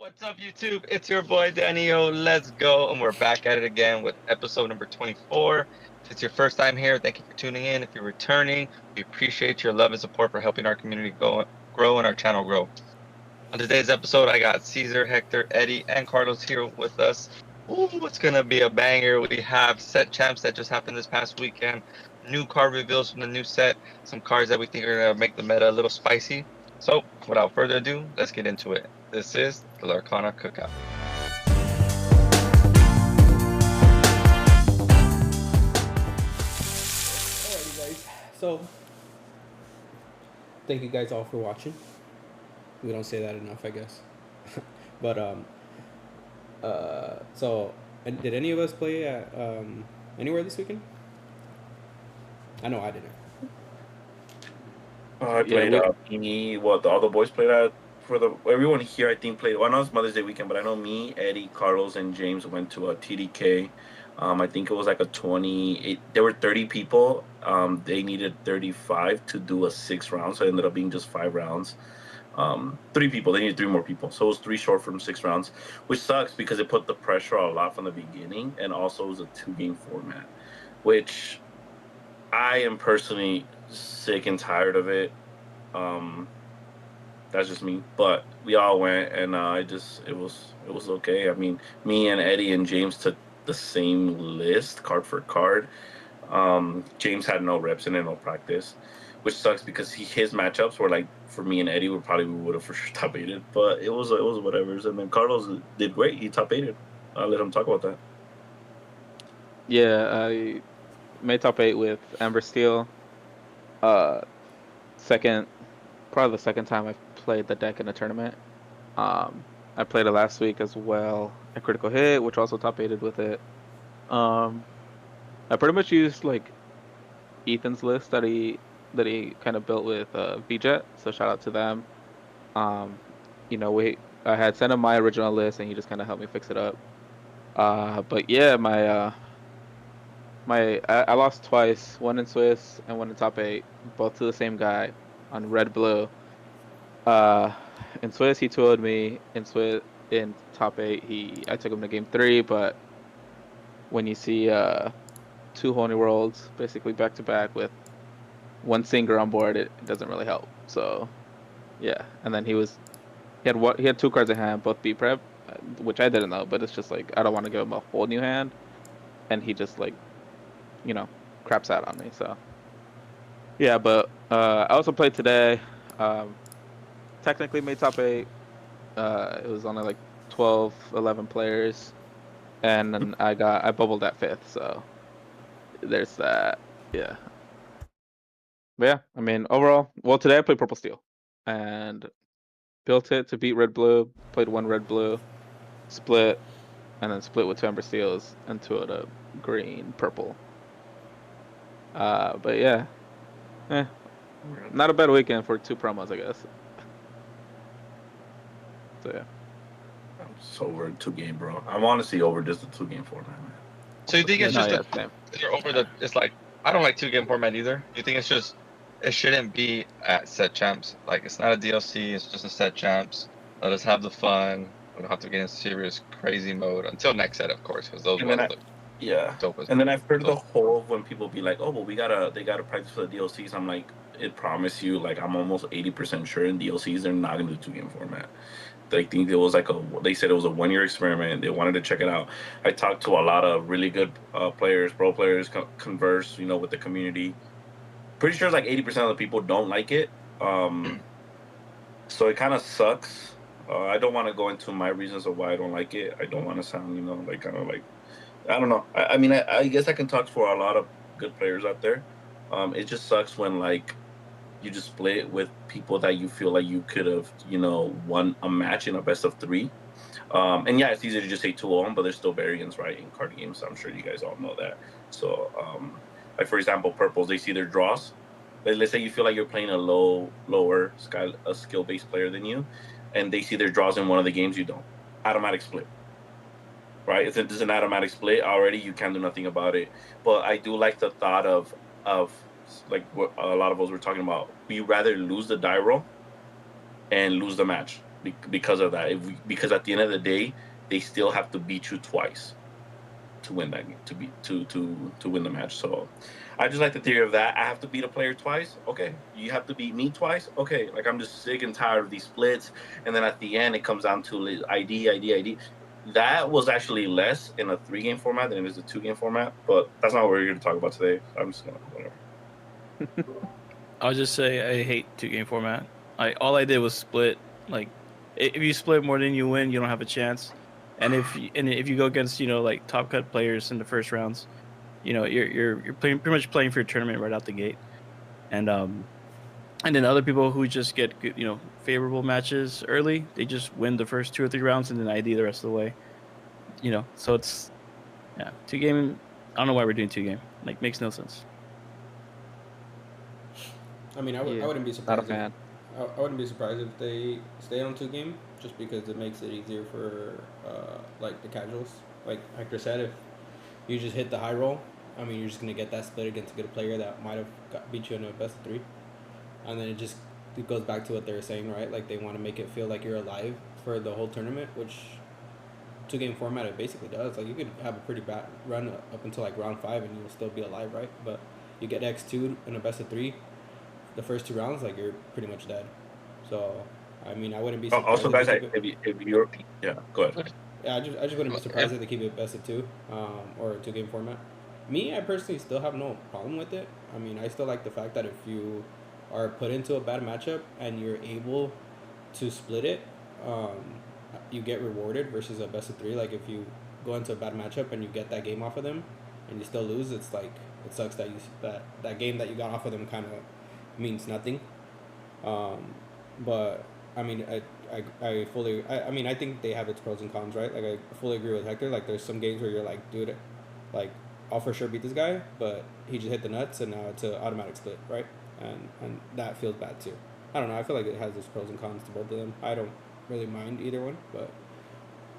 What's up, YouTube? It's your boy Danio. Let's go, and we're back at it again with episode number 24. If it's your first time here, thank you for tuning in. If you're returning, we appreciate your love and support for helping our community grow and our channel grow. On today's episode, I got Cesar, Hector, Eddie, and Carlos here with us. Ooh, it's gonna be a banger. We have set champs that just happened this past weekend, new card reveals from the new set, some cards that we think are gonna make the meta a little spicy. So, without further ado, let's get into it. This is the Lorcana Cookout. Alrighty, guys. So, thank you guys all for watching. We don't say that enough, I guess. But and did any of us play at anywhere this weekend? I know I didn't. I played all the boys played at everyone here I think played. Well, I know it's Mother's Day weekend, but I know me, Eddie, Carlos, and James went to a TDK. I think it was like a 28. There were 30 people. They needed 35 to do a 6 round, so it ended up being just 5 rounds. 3 people. They needed 3 more people, so it was 3 short from 6 rounds, which sucks because it put the pressure a lot from the beginning, and also it was a 2-game format, which I am personally sick and tired of it. That's just me, but we all went, and it was okay. I mean, me and Eddie and James took the same list, card for card. James had no reps in it, no practice, which sucks because his matchups were like, for me and Eddie, we would have for sure top 8'd, but it was whatever. And then Carlos did great. He top 8'd. I'll let him talk about that. Yeah, I made top 8 with Amber Steel. Probably the second time I've played the deck in a tournament. I played it last week as well at Critical Hit, which also top 8'd with it. I pretty much used like Ethan's list that he kind of built with VJet, so shout out to them. I had sent him my original list, and he just kind of helped me fix it up. But yeah, I lost twice, one in Swiss and one in top 8, both to the same guy on red blue. In Swiss he 2-0'd me. In top 8 I took him to game 3, but when you see 2 Holy Worlds basically back to back with one Singer on board, it doesn't really help. So yeah, and then he had 2 cards in hand, both B prep, which I didn't know, but it's just like I don't want to give him a whole new hand, and he just like craps out on me. So yeah, but I also played today. Technically made top 8. It was only like 12, 11 players, and then I bubbled at 5th. So there's that. Yeah. But yeah, I mean overall, well today I played Purple Steel, and built it to beat Red Blue. Played 1 Red Blue, split, and then split with 2 Amber Steels and 2 of the Green Purple. But yeah, not a bad weekend for 2 promos, I guess. So yeah, I'm so over 2-game, bro. I'm honestly over just the 2-game format, man. So you think it's you're over it's like, I don't like 2-game format either. You think it's just, it shouldn't be at set champs. Like, it's not a DLC, it's just a set champs. Let us have the fun. We don't have to get in serious crazy mode until next set, of course, because those ones look dope as and then I've heard the whole when people be like, oh, well, they gotta practice for the DLCs. I'm like, it promise you, like, I'm almost 80% sure in DLCs they're not gonna do 2-game format. They think it was like they said it was a 1-year experiment. They wanted to check it out. I talked to a lot of really good players, pro players, converse, with the community. Pretty sure it's like 80% of the people don't like it. So it kind of sucks. I don't want to go into my reasons of why I don't like it. I don't want to sound, like kind of like, I don't know. I mean, I guess I can talk for a lot of good players out there. It just sucks when like you just split with people that you feel like you could have, won a match in a best of 3. And yeah, it's easy to just say 2 of them, but there's still variants, right, in card games. I'm sure you guys all know that. So, like for example, purples, they see their draws. Let's say you feel like you're playing a lower skill-based player than you, and they see their draws in one of the games, you don't. Automatic split. Right? If it's an automatic split already, you can't do nothing about it. But I do like the thought of like what a lot of us were talking about. We rather lose the die roll and lose the match. because of that. Because at the end of the day, they still have to beat you twice to win that game, to win the match. So I just like the theory of that. I have to beat a player twice. Okay, you have to beat me twice. Okay, like I'm just sick and tired of these splits. And then at the end, it comes down to ID. That was actually less in a 3-game format than it is a 2-game format. But that's not what we're going to talk about today. So I'm just gonna whatever. I'll just say I hate 2-game format. All I did was split. Like, if you split more than you win, you don't have a chance. And if you go against like top cut players in the first rounds, you're pretty much playing for your tournament right out the gate. And then other people who just get favorable matches early, they just win the first 2 or 3 rounds and then ID the rest of the way. So it's 2-game. I don't know why we're doing 2-game. Like, makes no sense. I mean, I wouldn't be Not a surprised. fan. I wouldn't be surprised if they stay on 2-game, just because it makes it easier for like the casuals. Like Hector said, if you just hit the high roll, I mean, you're just gonna get that split against a good player that might have beat you in a best of 3, and then it goes back to what they were saying, right? Like, they want to make it feel like you're alive for the whole tournament, which 2-game format it basically does. Like, you could have a pretty bad run up until like round 5 and you'll still be alive, right? But you get X2 in a best of 3. The first 2 rounds, like, you're pretty much dead. So, I mean, I wouldn't be surprised. Also, guys, if you're go ahead. Yeah, I just wouldn't be surprised if they keep it best of 2, or a 2-game format. Me, I personally still have no problem with it. I mean, I still like the fact that if you are put into a bad matchup and you're able to split it, you get rewarded versus a best of 3. Like, if you go into a bad matchup and you get that game off of them and you still lose, it's like, it sucks that that game that you got off of them kind of means nothing. But I mean, I fully I mean, I think they have its pros and cons, right? Like, I fully agree with Hector. Like, there's some games where you're like, dude, like, I'll for sure beat this guy, but he just hit the nuts and now it's an automatic split, right? And that feels bad too. I don't know, I feel like it has its pros and cons to both of them. I don't really mind either one, but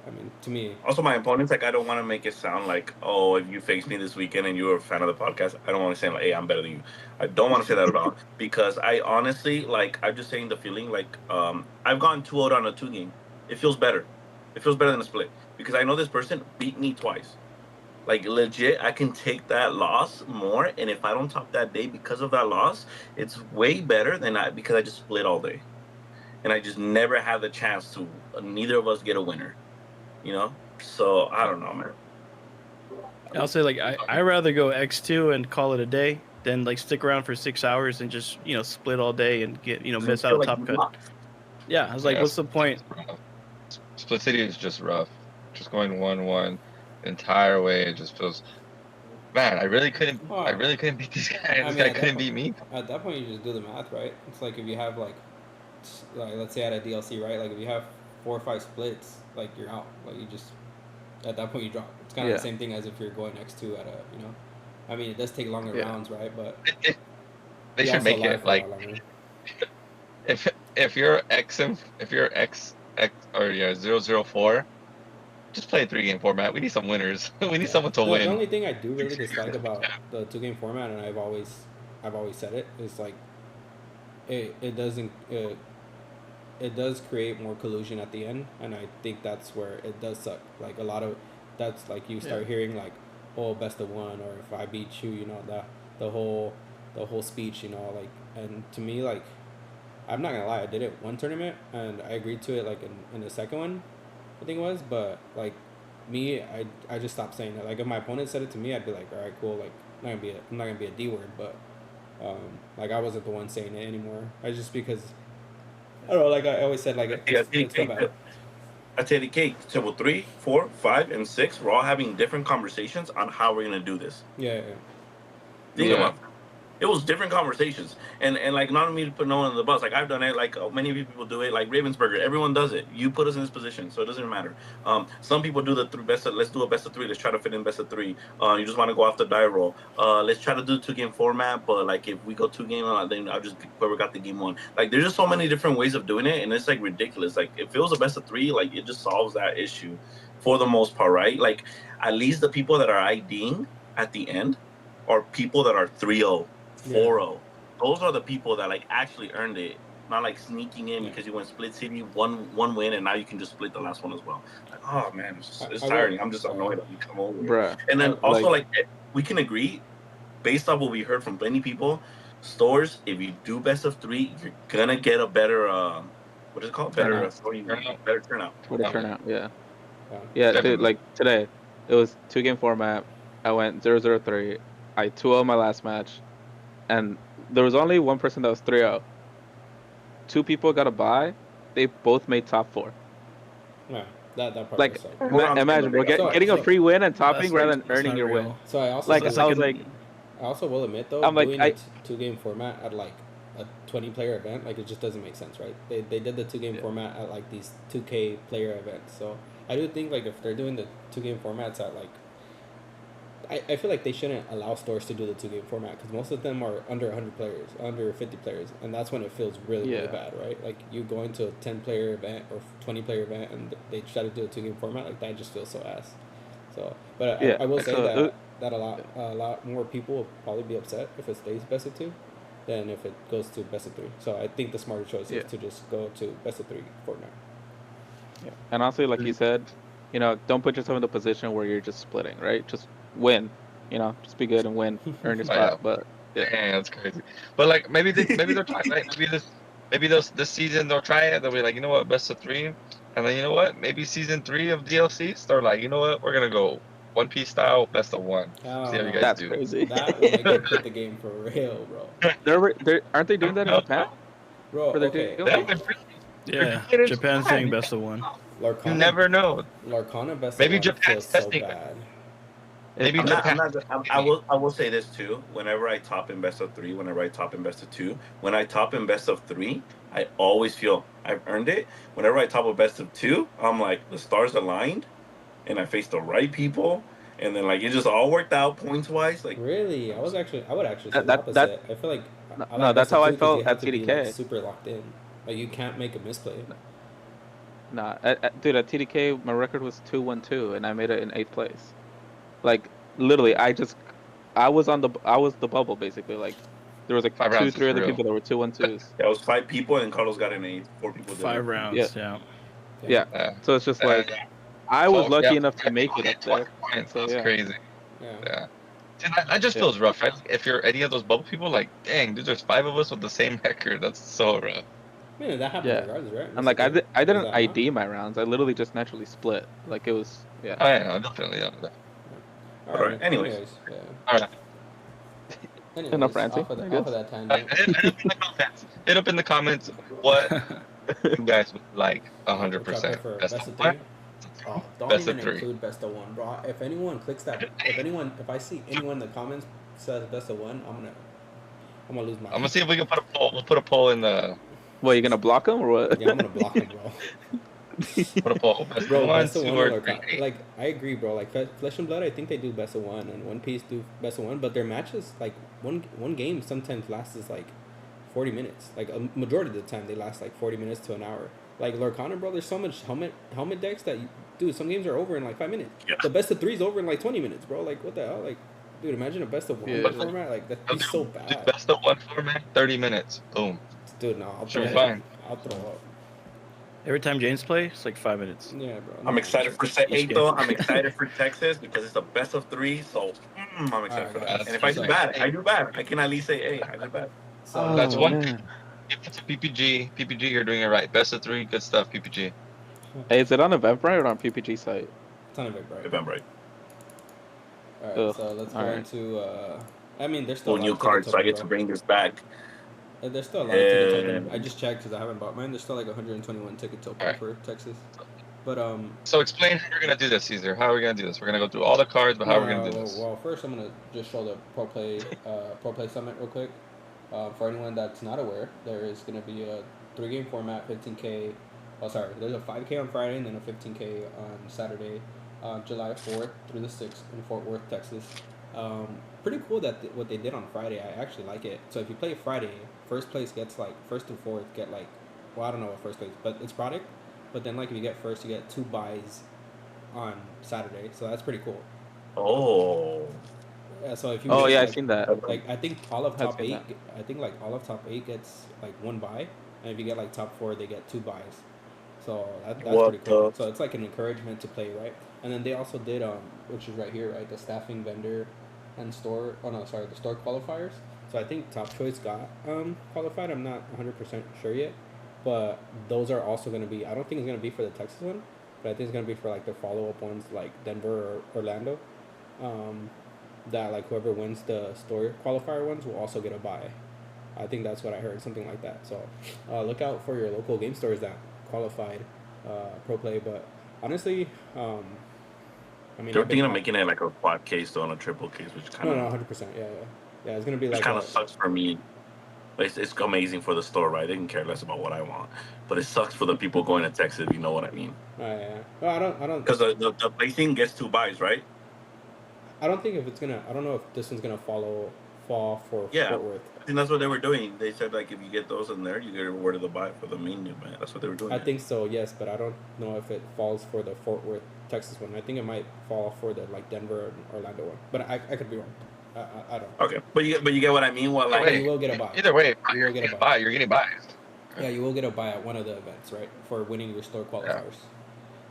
I mean, to me. Also, my opponents, like, I don't want to make it sound like, oh, if you face me this weekend and you're a fan of the podcast, I don't want to say, like, hey, I'm better than you. I don't want to say that at all. Because I honestly, like, I'm just saying the feeling, like, I've gone 2-0 on a 2-game. It feels better. It feels better than a split. Because I know this person beat me twice. Like, legit, I can take that loss more. And if I don't top that day because of that loss, it's way better than because I just split all day. And I just never had the chance to neither of us get a winner. So I don't know, man. I'll say, like, I rather go X2 and call it a day than, like, stick around for 6 hours and just split all day and get miss out a top cut. Yeah, I was like, what's the point? Split City is just rough. Just going 1-1 the entire way. It just feels. Man, I really couldn't beat this guy. This guy couldn't beat me. At that point, you just do the math, right? It's like if you have like let's say at a DLC, right? Like, if you have 4 or 5 splits, like, you're out. Like, you just, at that point, you drop. It's kind of the same thing as if you're going X2 at a, I mean, it does take longer rounds, right? But they should make it like, if you're X or 004, just play a 3-game format. We need some winners. We need someone to win. The only thing I do really dislike about the 2-game format, and I've always said it, is like, it does create more collusion at the end, and I think that's where it does suck. Like, a lot of that's like, you start hearing like, oh, best of 1, or if I beat you, the whole speech, like, and to me, like, I'm not gonna lie, I did it one tournament and I agreed to it, like, in the second one, I think it was, but like, me, I just stopped saying it. Like, if my opponent said it to me, I'd be like, all right, cool, like, I'm not gonna be a D word, but like, I wasn't the one saying it anymore. Because I don't know, like I always said, like, it's so bad. I tell you, Kate, table 3, 4, 5, and 6, we're all having different conversations on how we're gonna do this. Yeah. Think about it. It was different conversations, and like, not me to put no one on the bus. Like, I've done it. Like, many people do it. Like Ravensburger, everyone does it. You put us in this position, so it doesn't matter. Some people do the best of. Let's do a best of 3. Let's try to fit in best of 3. You just want to go off the die roll. Let's try to do 2-game format, but like, if we go 2-game, then I'll just whoever got the game 1. Like, there's just so many different ways of doing it, and it's like ridiculous. Like, if it was a best of 3, like, it just solves that issue for the most part, right? Like, at least the people that are IDing at the end are people that are 3-0. 4-0. Those are the people that, like, actually earned it not like sneaking in because you went split city, one win, and now you can just split the last one as well. Like, oh man, it's tiring. I'm just annoyed that we come over. Bruh. And then also like we can agree, based off what we heard from many people, stores. If you do best of 3, you're gonna get a better what is it called? Better Turnout. better turnout. Better turnout, yeah. Yeah. Yeah, Definitely. dude, like today, it was 2-game format. I went 0-0-3. I 2-0 my last match, and there was only one person that was 3-0. 2 people got a bye. They both made top 4. Yeah, that part Like, was like. imagine, bro, So- getting a so- free win and topping That's rather like- than that's earning not your real. win. So I also Like, think- I was like, I also will admit though, I'm like, doing a 2-game format at like a 20-player event, like it just doesn't make sense, right? They did the 2-game format at like these 2K player events. So I do think like if they're doing the 2-game formats at like, I feel like they shouldn't allow stores to do the 2-game format because most of them are under 100 players, under 50 players, and that's when it feels really Yeah. bad, right? Like you go into a 10-player event or 20-player event and they try to do a 2-game format, like that just feels so ass. So, but Yeah, I will say so, that a lot more people will probably be upset if it stays best of 2 than if it goes to best of 3. So I think the smarter choice Yeah. is to just go to best of 3 format. yeah. And honestly, like you said, don't put yourself in the position where you're just splitting, right? Just win, just be good and win, earn your Oh, yeah. spot. But yeah, Dang, that's crazy. But like maybe they're trying, right? Maybe this season they'll try it. They'll be like, you know what, best of 3, and then you know what, maybe season 3 of DLCs they're like, you know what, we're gonna go One Piece style, best of 1. See how you guys that's do. crazy. That would make them quit the game for real, bro. Aren't they doing that in Japan? Bro, For their okay. DLC? Yeah, It is Japan's bad. saying best of 1. Lorcana, You never know. Lorcana best Maybe of 1 Japan's feels so testing it. bad. Maybe I'm Japan. not, I will say this too. Whenever I top in best of 3, whenever I top in best of 2, when I top in best of 3, I always feel I've earned it. Whenever I top a best of 2, I'm like the stars aligned, and I faced the right people, and then like it just all worked out points wise. Like Really, I would actually say the That- opposite. that- I feel like I no, like that's best of how I 2 'cause felt you have at to be, TDK. like, super locked in. Like you can't make a misplay. Nah, dude, at TDK, my record was 2-1-2, and I made it in 8th place. Like, literally, I was the bubble basically. Like, there was like 5 2, rounds 3 is other real. people that were 2-1-2s. that was 5 people, and Carlos got an 8. 4 people did 5 it. rounds, yeah. Yeah. Yeah. So it's just like, I was Oh, lucky yeah. enough to make it up there. Points, So, that's yeah. crazy. Yeah. Yeah. Dude, that just Yeah. feels rough, right? If you're any of those bubble people, like, dang, dude, there's 5 of us with the same record. That's so rough. Man, that happens Yeah. regardless, right? And like, I didn't Is that not? ID my rounds. I literally just naturally split. Like, it was, yeah. Oh, yeah, definitely. Yeah. Alright, anyways. Yeah. All right. Anyways, Enough ranting, off of I that guess. tangent. Hit up in the comments what you guys would like Chocolate 100%. for Best best of of 1. 3. Oh, don't Best even of 3. include best of 1, bro. If anyone clicks that, if I see anyone in the comments says best of 1, I'm gonna lose my. I'm gonna see if we can put a poll. We'll put a poll in the. What, you gonna block them or what? Yeah, I'm gonna block him, bro. Put a poll. Best Bro, of 1, best of 2, 1 or or 3. like I agree, bro. Like Flesh and Blood, I think they do best of 1, and One Piece do best of 1. But their matches, like one game, sometimes lasts like 40 minutes. Like a majority of the time, they last like 40 minutes to an hour. Like Lorcana, bro, there's so much helmet decks that dude, some games are over in like 5 minutes. Yeah. The best of 3 is over in like 20 minutes, bro. Like what the hell? Like, dude, imagine a best of 1 Yeah. format. Like that'd be so bad. Best of 1 format, 30 minutes. Boom. Dude, no, I'll Should throw be up. fine. I'll throw up. Every time James play, it's like 5 minutes. Yeah, bro. I'm excited for set 8 game. though. I'm excited for Texas because it's a best of 3. So I'm excited Alright, for that. guys. And if I do bad, I do bad. I can at least say, hey, I did bad. So, That's one. man. If it's a PPG, you're doing it right. Best of 3, good stuff, PPG. Hey, is it on Eventbrite or on PPG site? ton of it, bro. If I'm right. Alright, Ugh, so let's go alright. into. I mean, there's still Full a lot new of cards, tickets so I open, get to bro. bring this back. There's still a lot of tickets open. Yeah. I just checked because I haven't bought mine. There's still like 121 tickets open Alright. for Texas. But So explain how we're gonna do this, Cesar. How are we gonna do this? We're gonna go through all the cards, but how are we gonna do this? Well, first I'm gonna just show the Pro Play Summit real quick. For anyone that's not aware, there is gonna be a 3-game format, 15K. Oh, sorry, there's a 5K on Friday and then a 15K on Saturday, July 4th through the 6th in Fort Worth, Texas. Pretty cool that what they did on Friday. I actually like it. So if you play Friday, first place gets like first and fourth get like, well, I don't know what first place, but it's product. But then like if you get first, you get 2 buys on Saturday. So that's pretty cool. Oh. Yeah. So if you Oh win, yeah, like, I've seen that. like I think all of I've top seen 8. I think like all of top 8 gets like 1 buy, and if you get like top 4, they get 2 buys. So that's What pretty cool. the- So it's like an encouragement to play, right? And then they also did which is right here, right, the staffing vendor and store. Oh no, sorry, the store qualifiers. So I think Top Choice got qualified. I'm not 100% sure yet, but those are also going to be. I don't think it's going to be for the Texas one, but I think it's going to be for like the follow up ones like Denver or Orlando. That like whoever wins the store qualifier ones will also get a buy. I think that's what I heard, something like that. So look out for your local game stores that qualified pro play. But honestly, I mean, They're thinking of making it like a quad case though, and a triple case, which kind no, of 100%, yeah. It's gonna be which like kind of sucks for me. It's amazing for the store, right? They can care less about what I want, but it sucks for the people going to Texas. You know what I mean? Yeah. Well, I don't. Because the placing gets 2 buys, right? I don't think if it's gonna. I don't know if this one's gonna fall for Yeah. Fort Worth. I think that's what they were doing. They said like if you get those in there, you get rewarded the buy for the main event. That's what they were doing. I think so, yes, but I don't know if it falls for the Fort Worth, Texas one. I think it might fall for the like Denver and Orlando one, but I could be wrong. I don't. Okay, but you get what I mean. What like Wait. You will get a buy. Either way, You you're will get getting a buy. You're getting buys. Yeah, you will get a buy at one of the events, right, for winning your store qualifiers.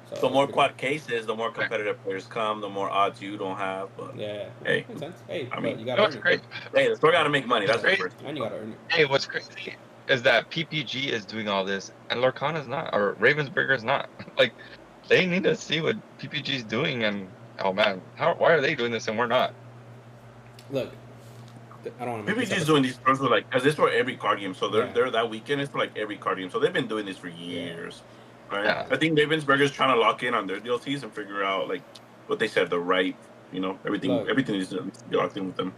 So the more pretty quad cases, the more competitive players come, the more odds you don't have. But good. Yeah. Hey, Makes sense. Hey, I but mean, you You gotta know earn what's it. great? hey, the store got to make money. That's the Great. first. And you gotta earn it. Hey, what's crazy is that PPG is doing all this and Lorcana's not, or Ravensburger's not. Like, they need to see what PPG's doing, and oh man, why are they doing this and we're not? Look, I don't want to. PPG's doing these stores for like, because it's for every card game. So Yeah. they're that weekend is for like every card game. So they've been doing this for years. Right? Yeah. I think Ravensburger's trying to lock in on their DLCs and figure out like what they said, the right, everything Look. everything needs to be locked in with them.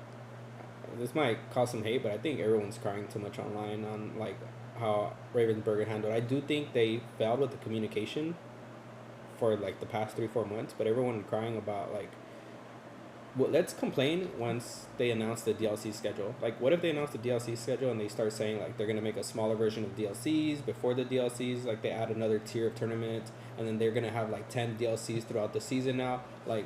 This might cause some hate, but I think everyone's crying too much online on like how Ravensburger handled. I do think they failed with the communication for like the past 3-4 months, but everyone crying about like, well, let's complain once they announce the DLC schedule. Like, what if they announce the DLC schedule and they start saying like they're gonna make a smaller version of DLCs before the DLCs, like they add another tier of tournaments, and then they're gonna have like 10 DLCs throughout the season now. Like,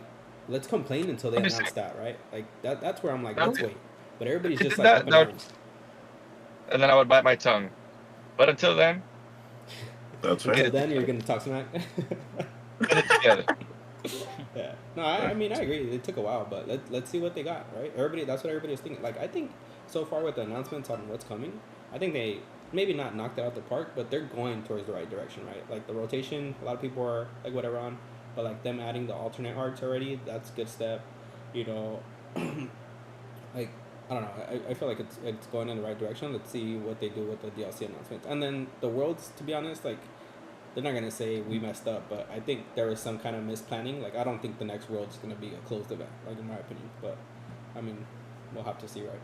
let's complain until they announce that, right? Like that's where I'm like, let's wait. But everybody's just like, up in arms. And then I would bite my tongue. But until then, That's Get So right. it then you're gonna talk smack. get it together. Yeah. No, I mean I agree. It took a while, but let's see what they got, right? That's what everybody's thinking. Like I think so far with the announcements on what's coming, I think they maybe not knocked it out the park, but they're going towards the right direction, right? Like the rotation, a lot of people are like whatever on, but like them adding the alternate arts already, that's a good step. Like I don't know. I feel like it's going in the right direction. Let's see what they do with the DLC announcements, and then the worlds. To be honest, like. They're not gonna say we messed up, but I think there was some kind of misplanning. Like I don't think the next World's gonna be a closed event, like in my opinion. But I mean, we'll have to see, right?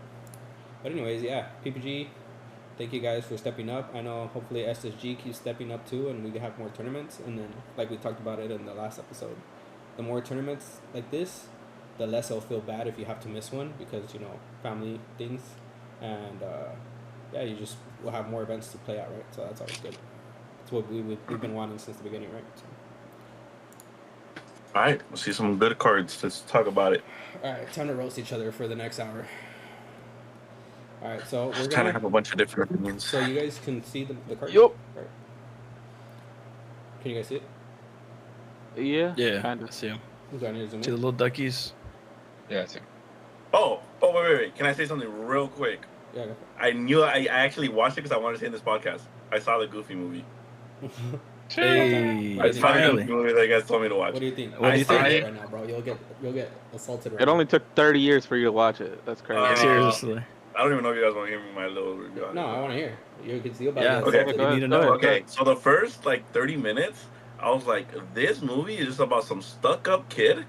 But anyways, yeah, PPG. Thank you guys for stepping up. I know hopefully SSG keeps stepping up too, and we have more tournaments. And then, like we talked about it in the last episode, the more tournaments like this, the less I'll feel bad if you have to miss one because family things, and yeah, you just will have more events to play out, right? So that's always good. What we've been wanting since the beginning, right? So. All right, let's see some good cards. Let's talk about it. All right, time to roast each other for the next hour. All right, so we're Just kind gonna of have a bunch of different opinions. So you guys can see the card. Yup. Right. Can you guys see it? Yeah. Yeah, Kind I of. see him. Who's on here? Zoom See the in? little duckies. Yeah, I see. Oh, wait. Can I say something real quick? Yeah. Go I knew I actually watched it because I wanted to say in this podcast. I saw the Goofy movie. Hey, I saw the finally. Goofy movie that you guys told me to watch. What do you think? What do you think? Right now, bro, you'll get assaulted. Right It only took 30 years for you to watch it. That's crazy. Seriously. I don't even know if you guys want to hear me my little review. on now. No, it. I want to hear. You can see about Yeah, it. okay, Assaulted. go You ahead, need to go know. ahead. Okay, so the first 30 minutes, I was like, this movie is just about some stuck-up kid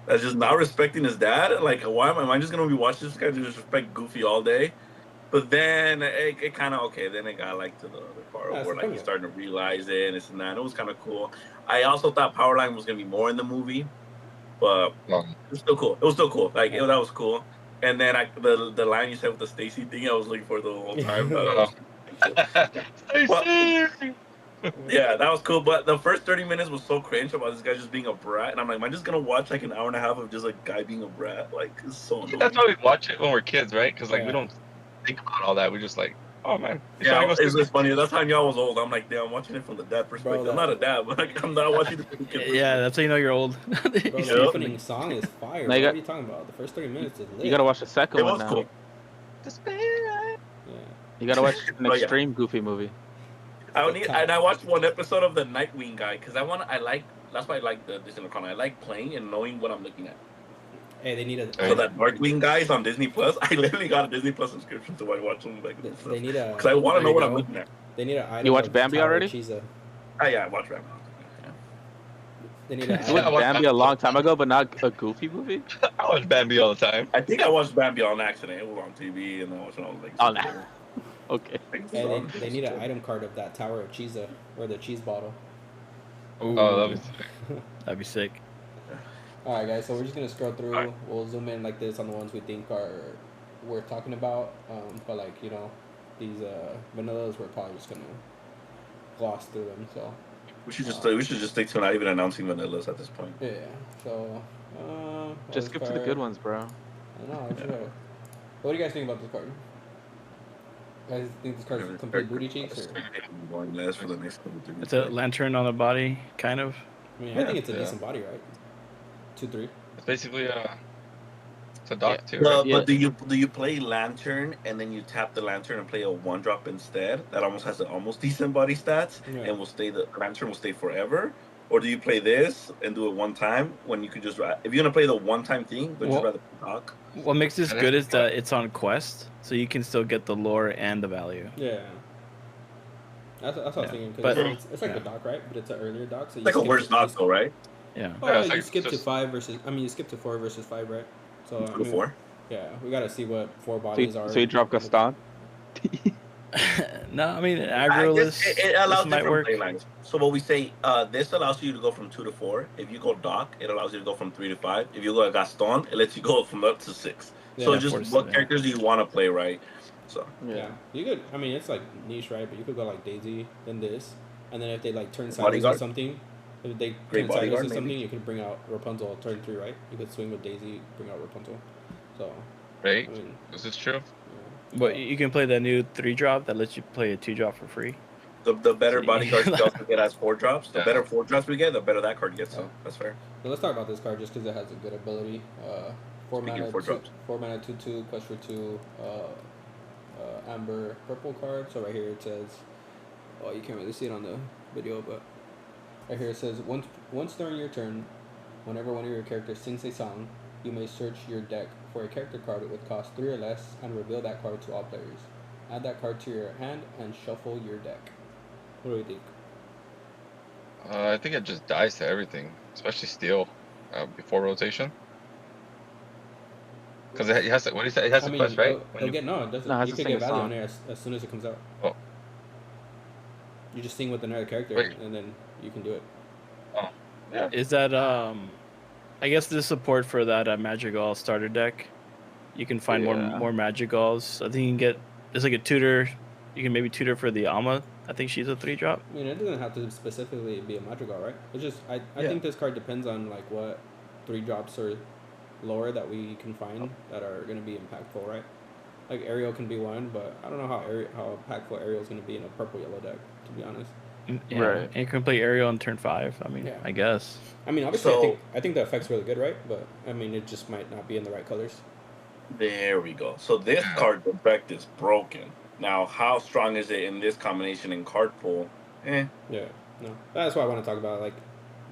that's just not respecting his dad. Like, why am I just gonna be watching this guy just respect Goofy all day? But then it kind of then it got like to the other part Yeah, where it's like he's cool. starting to realize it and this and that. And it was kind of cool. I also thought Powerline was gonna be more in the movie, but No. it was still cool. It was still cool. Like that was cool. And then the line you said with the Stacy thing, I was looking for the whole time. Stacy! Yeah, that was cool. But the first 30 minutes was so cringe about this guy just being a brat, and I'm like, am I just gonna watch like an hour and a half of just a guy being a brat? Like, it's so annoying. That's why we watch it when we're kids, right? Because like Yeah. we don't think about all that. We just like Oh man, he's trying Yeah, to go it's see. just funny. That time y'all was old. I'm like, damn, I'm watching it from the dad perspective. that- I'm not a dad, but like, I'm not watching it from the kid perspective. Yeah, that's how you know you're old. Bro, the Yeah. opening song is fire. Now you What got- are you talking about? The first 30 minutes is lit. You gotta watch the second It one was now. cool. Yeah. You gotta watch an Oh, yeah. extreme Goofy movie. And I watched one episode of the Nightwing guy because that's why I like the Disney Lorcana. I like playing and knowing what I'm looking at. Hey, they need a. So that Darkwing guy is on Disney Plus. I literally got a Disney Plus subscription to watch them like They need a. because I want to know what I'm go. looking at. They need an item. You watch of Bambi Tower already? Chiza. Oh yeah, I watched Ram. They need an I Yeah, item. watched Bambi a long time ago, but not a Goofy movie. I watch Bambi all the time. I think I watched Bambi on accident. It was on TV and I watched it on like. Oh, no. Okay. Hey, they need an item card of that Tower of Chiza or the cheese bottle. Oh, that'd be sick. That'd be sick. All right, guys. So we're just gonna scroll through. Alright. We'll zoom in like this on the ones we think are worth talking about. But like these vanillas, we're probably just gonna gloss through them. So We should just stick to not even announcing vanillas at this point. yeah. So Just skip to the good ones, bro. I know. What do you guys think about this card? You guys think this card is complete booty cheeks? Or? Going last for the next couple 3 It's a lantern on the body, kind of. I mean, I Yeah, think it's a yeah. decent body, right? 2-3. It's basically it's a dock too. Well, Right? Yeah. but do you play Lantern and then you tap the Lantern and play a 1-drop instead? That almost has almost decent body stats Yeah. and the Lantern will stay forever. Or do you play this and do it one time when you could just if you're gonna play the one-time thing, but Well- you'd rather dock? What makes this That good is is that it's on quest, so you can still get the lore and the value. Yeah. That's what I was Yeah, thinking. Cause but- it's like yeah. the dock, right? But it's an earlier dock. So you It's like a skip worse to- dock though, right? Yeah. Oh, Yeah, yeah, it's you like skip to just- 5 versus. I mean, you skip to 4 versus 5, right? So I mean, Before. yeah, we gotta see what 4 So bodies you, are. so you drop Gaston? No, I mean I aggro guess list. it allows This might different work. play lines. So what we say, this allows you to go from 2 to 4. If you go dock, it allows you to go from 3 to 5. If you go Gaston, it lets you go from up to 6. So Yeah, just 4 to what 7. characters do you want to play, right? So Yeah, you could. I mean, it's like niche, right? But you could go like Daisy, then this, and then if they like turn sideways or Bodyguard? something, if they Great turn sideways Bodyguard, or something, maybe? you could bring out Rapunzel turn 3, right? You could swing with Daisy, bring out Rapunzel. So Right? I mean, This is true. yeah. But you can play the new 3-drop that lets you play a 2-drop for free. the better See. bodyguards we also get as 4 drops. The Yeah. better 4 drops we get, the better that card gets. So that's fair. So let's talk about this card just because it has a good ability. 4 Speaking mana, of 4 drops. 4 mana, 2/2, quest for 2, amber purple card. So right here it says, oh, you can't really see it on the video, but right here it says once during your turn, whenever one of your characters sings a song, you may search your deck for a character card with cost 3 or less and reveal that card to all players. Add that card to your hand and shuffle your deck. What do you think? I think it just dies to everything, especially steel, before rotation. Because it has to. What do you say? It has I to mean, quest, right? it'll When you- get no, it doesn't. No, it has You to could sing get a value on song. it as soon as it comes out. Oh. You just sing with another character, Wait. and then you can do it. Yeah. Is that I guess the support for that Madrigal starter deck. You can find Yeah. more Madrigals. I think you can get there's like a tutor. You can maybe tutor for the Alma. I think she's a 3-drop. I mean, it doesn't have to specifically be a Madrigal, right? It's just I Yeah. think this card depends on like what 3 drops or lower that we can find that are going to be impactful, right? Like Ariel can be one, but I don't know how impactful Ariel is going to be in a purple yellow deck, to be honest. Yeah. Right. And you can play Ariel on turn 5. I mean, Yeah. I guess. I mean, obviously, So- I think the effect's really good, right? But I mean, it just might not be in the right colors. There we go. So this card effect is broken. Now, how strong is it in this combination in card pool? Yeah, no, that's why I want to talk about. Like,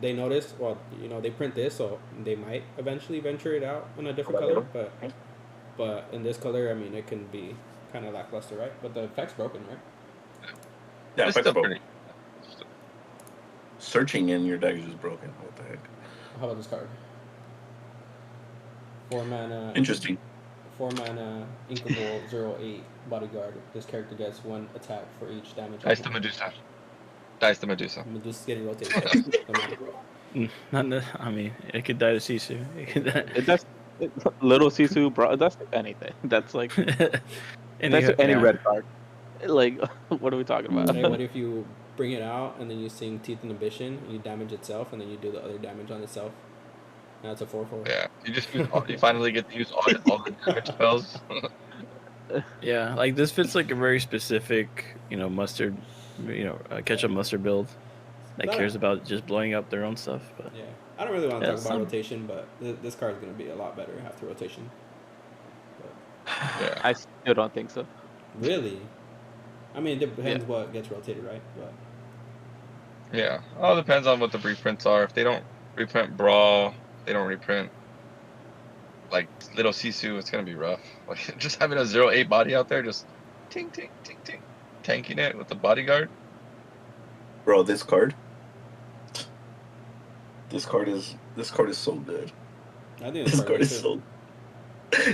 they noticed, well, they print this, so they might eventually venture it out in a different color. But in this color, I mean, it can be kind of lackluster, right? But the effect's broken, right? Yeah, It's effect's still broken. pretty. Searching in your deck is just broken. What the heck? How about this card? 4 mana. Interesting. 4 mana, Inkable 0/8 bodyguard. This character gets 1 attack for each damage. Dice the Medusa. Dice the Medusa. Medusa's getting rotated. I mean, it could die to Sisu. It could die. Little Sisu, bro. That's anything. That's like that's any yeah. red card. Like, what are we talking about? Hey, what if you bring it out and then you sing Teeth Inhibition and you damage itself and then you do the other damage on itself? Now it's a 4/4. Yeah. You finally get to use all the damage spells. Yeah, like this fits like a very specific, mustard, ketchup mustard build that cares about just blowing up their own stuff. But Yeah, I don't really want to Yeah, talk about some- rotation, but this card's gonna be a lot better after rotation. Yeah. I still don't think so. Really? I mean, it depends what gets rotated, right? But Yeah. All depends on what the reprints are. If they don't reprint Brawl, they don't reprint like little Sisu, it's gonna be rough. Like just having a 0-8 body out there, just ting ting ting ting, tanking it with the bodyguard. Bro, this card is so good. I think This card is so